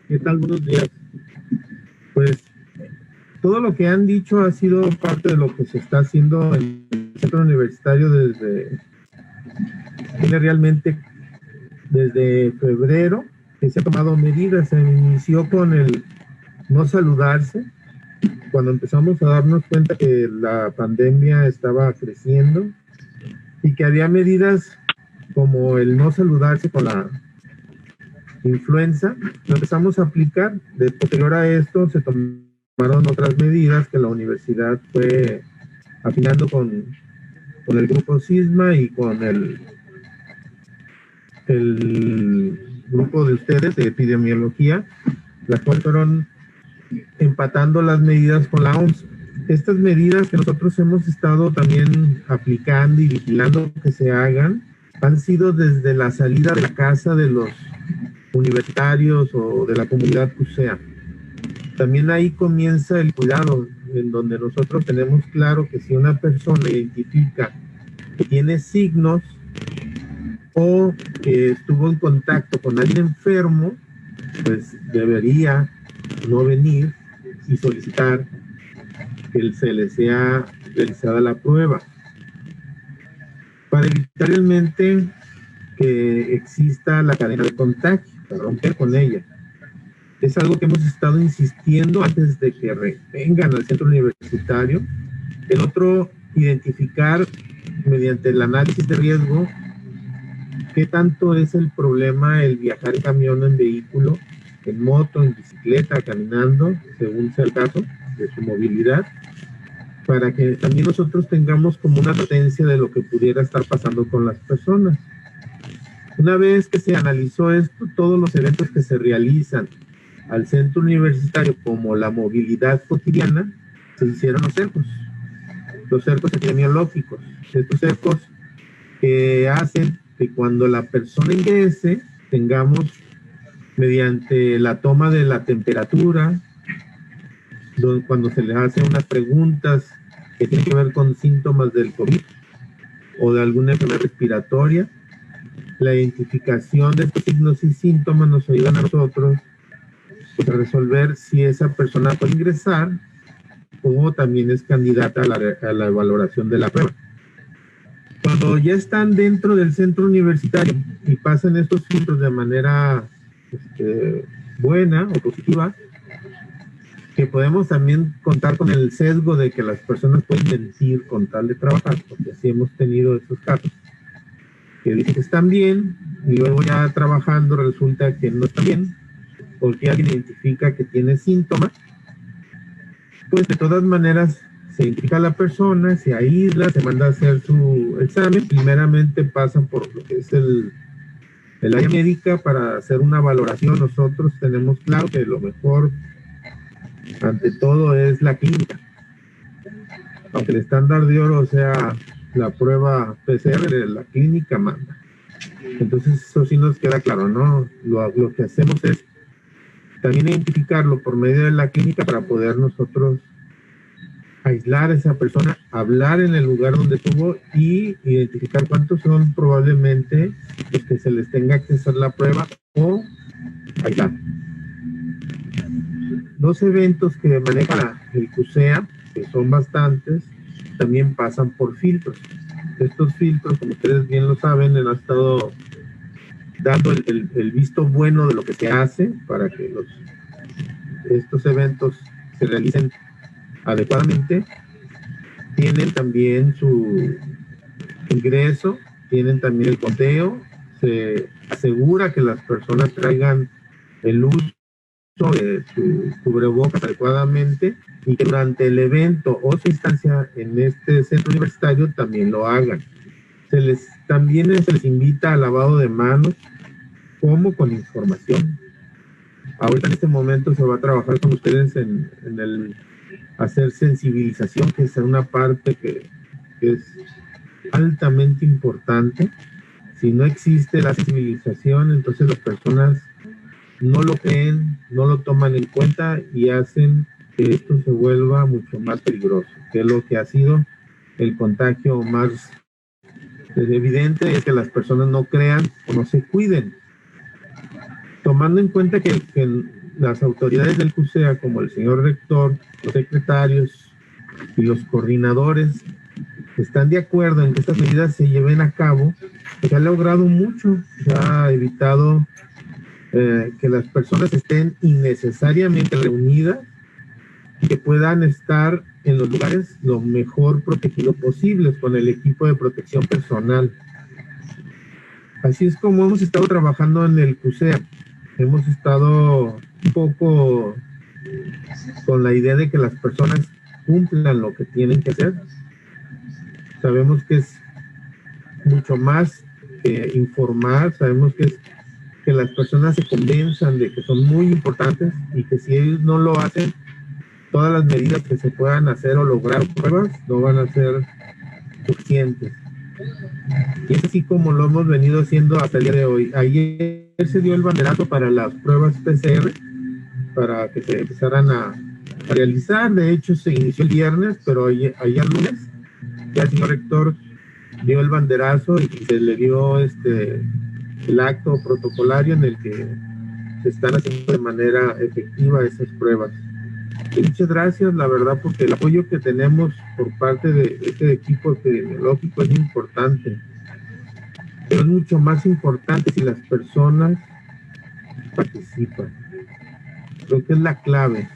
L: ¿Qué tal? Buenos días. Pues todo lo que han dicho ha sido parte de lo que se está haciendo en el centro universitario realmente desde febrero, que se han tomado medidas. Se inició con el no saludarse, cuando empezamos a darnos cuenta que la pandemia estaba creciendo y que había medidas como el no saludarse con la influenza. Lo empezamos a aplicar. De posterior a esto se tomaron otras medidas que la universidad fue afinando con el grupo SISMA y con el grupo de ustedes de epidemiología, las cuales fueron empatando las medidas con la OMS. Estas medidas que nosotros hemos estado también aplicando y vigilando que se hagan han sido desde la salida de la casa de los universitarios o de la comunidad CUSEA. También ahí comienza el cuidado, en donde nosotros tenemos claro que si una persona identifica que tiene signos o que estuvo en contacto con alguien enfermo, pues debería no venir y solicitar que se le sea realizada la prueba para evitar realmente que exista la cadena de contagio, para romper con ella. Es algo que hemos estado insistiendo antes de que vengan al centro universitario. El otro, identificar mediante el análisis de riesgo qué tanto es el problema el viajar en camión, en vehículo, en moto, en bicicleta, caminando, según sea el caso de su movilidad, para que también nosotros tengamos como una advertencia de lo que pudiera estar pasando con las personas. Una vez que se analizó esto, todos los eventos que se realizan al centro universitario, como la movilidad cotidiana, se hicieron los cercos epidemiológicos, estos cercos que hacen que cuando la persona ingrese, tengamos, mediante la toma de la temperatura, cuando se le hacen unas preguntas que tienen que ver con síntomas del COVID o de alguna enfermedad respiratoria, la identificación de estos signos y síntomas nos ayudan a nosotros pues, a resolver si esa persona puede ingresar o también es candidata a la valoración de la prueba. Cuando ya están dentro del centro universitario y pasan estos filtros de manera buena o positiva, que podemos también contar con el sesgo de que las personas pueden mentir con tal de trabajar, porque así hemos tenido esos casos, que dicen que están bien y luego ya trabajando resulta que no están bien, porque alguien identifica que tiene síntomas, pues de todas maneras se identifica a la persona, se aísla, se manda a hacer su examen, primeramente pasan por lo que es el área médica para hacer una valoración. Nosotros tenemos claro que lo mejor ante todo es la clínica, aunque el estándar de oro sea la prueba PCR, de la clínica manda. Entonces eso sí nos queda claro, ¿no? Lo que hacemos es también identificarlo por medio de la clínica para poder nosotros aislar a esa persona, hablar en el lugar donde estuvo y identificar cuántos son probablemente los que se les tenga que hacer la prueba o aislar. Los eventos que maneja el CUSEA, que son bastantes, también pasan por filtros. Estos filtros, como ustedes bien lo saben, han estado dando el visto bueno de lo que se hace para que estos eventos se realicen adecuadamente. Tienen también su ingreso, tienen también el conteo, se asegura que las personas traigan el uso de su cubrebocas adecuadamente y que durante el evento o su instancia en este centro universitario también lo hagan. También se les invita al lavado de manos, como con información. Ahorita en este momento se va a trabajar con ustedes en el hacer sensibilización, que es una parte que es altamente importante. Si no existe la sensibilización, entonces las personas no lo creen, no lo toman en cuenta y hacen que esto se vuelva mucho más peligroso, que es lo que ha sido el contagio más evidente, es que las personas no crean o no se cuiden. Tomando en cuenta que las autoridades del CUSEA, como el señor rector, los secretarios y los coordinadores, están de acuerdo en que estas medidas se lleven a cabo, pues se ha logrado mucho, se ha evitado que las personas estén innecesariamente reunidas y que puedan estar en los lugares lo mejor protegidos posibles con el equipo de protección personal. Así es como hemos estado trabajando en el CUSEA. Hemos estado un poco con la idea de que las personas cumplan lo que tienen que hacer. Sabemos que es mucho más que informar, sabemos que es que las personas se convenzan de que son muy importantes y que si ellos no lo hacen, todas las medidas que se puedan hacer o lograr pruebas no van a ser suficientes. Y es así como lo hemos venido haciendo hasta el día de hoy. Ayer se dio el banderazo para las pruebas PCR, para que se empezaran a realizar. De hecho, se inició el viernes, pero ayer lunes ya el señor rector dio el banderazo y se le dio el acto protocolario en el que se están haciendo de manera efectiva esas pruebas. Y muchas gracias, la verdad, porque el apoyo que tenemos por parte de este equipo epidemiológico es importante. Pero es mucho más importante si las personas participan. Creo que es la clave.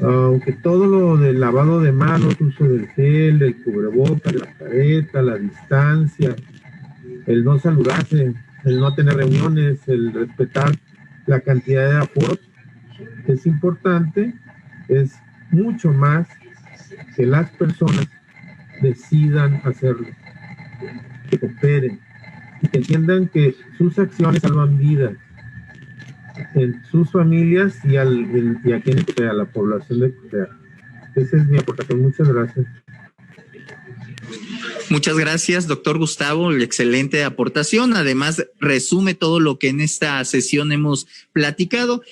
L: Aunque todo lo del lavado de manos, uso del gel, del cubrebocas, la careta, la distancia, el no saludarse, el no tener reuniones, el respetar la cantidad de aforos, es importante, es mucho más que las personas decidan hacerlo, que cooperen, que entiendan que sus acciones salvan vidas en sus familias y a quien sea, la población de Cusea. Esa es mi aportación. Muchas gracias.
B: Muchas gracias, doctor Gustavo, excelente aportación. Además, resume todo lo que en esta sesión hemos platicado.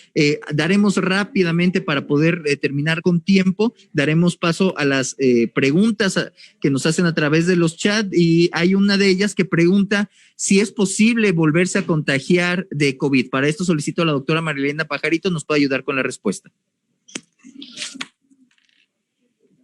B: Daremos rápidamente, para poder terminar con tiempo, daremos paso a las preguntas que nos hacen a través de los chats, y hay una de ellas que pregunta si es posible volverse a contagiar de COVID. Para esto solicito a la doctora Marilena Pajarito, nos puede ayudar con la respuesta.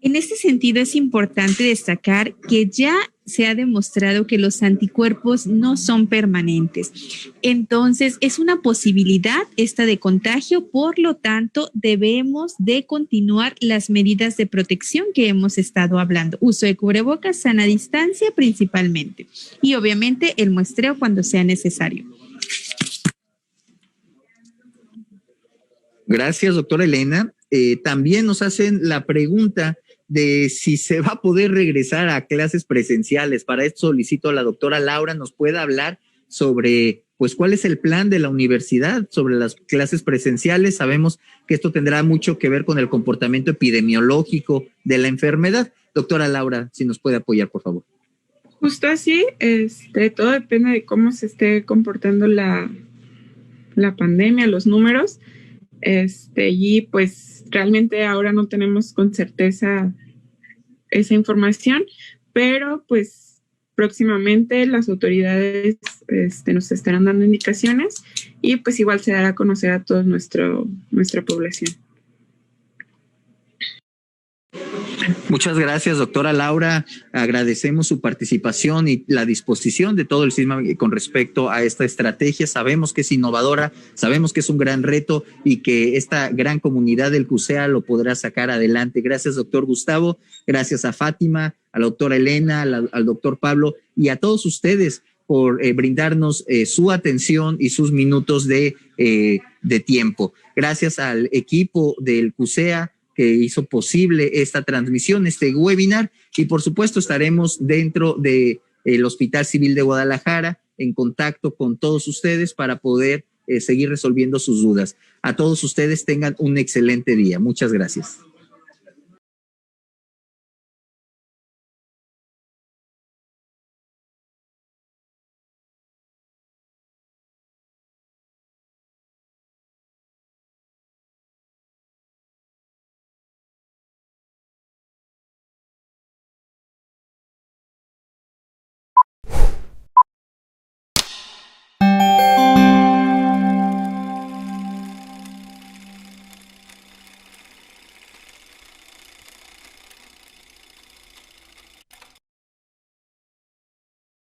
C: En este sentido, es importante destacar que ya se ha demostrado que los anticuerpos no son permanentes. Entonces, es una posibilidad esta de contagio, por lo tanto, debemos de continuar las medidas de protección que hemos estado hablando. Uso de cubrebocas, sana distancia principalmente, y obviamente el muestreo cuando sea necesario.
B: Gracias, doctora Elena. También nos hacen la pregunta de si se va a poder regresar a clases presenciales. Para esto solicito a la doctora Laura nos pueda hablar sobre, pues, cuál es el plan de la universidad sobre las clases presenciales. Sabemos que esto tendrá mucho que ver con el comportamiento epidemiológico de la enfermedad. Doctora Laura, si nos puede apoyar, por favor.
K: Justo así, todo depende de cómo se esté comportando la pandemia, los números. Y pues realmente ahora no tenemos con certeza esa información, pero pues próximamente las autoridades nos estarán dando indicaciones, y pues igual se dará a conocer a toda nuestra población.
B: Muchas gracias, doctora Laura. Agradecemos su participación y la disposición de todo el CISMA con respecto a esta estrategia. Sabemos que es innovadora, sabemos que es un gran reto y que esta gran comunidad del CUSEA lo podrá sacar adelante. Gracias, doctor Gustavo. Gracias a Fátima, a la doctora Elena, al doctor Pablo y a todos ustedes por brindarnos su atención y sus minutos de tiempo. Gracias al equipo del CUSEA que hizo posible esta transmisión, este webinar, y por supuesto estaremos dentro del Hospital Civil de Guadalajara en contacto con todos ustedes para poder seguir resolviendo sus dudas. A todos ustedes tengan un excelente día. Muchas gracias.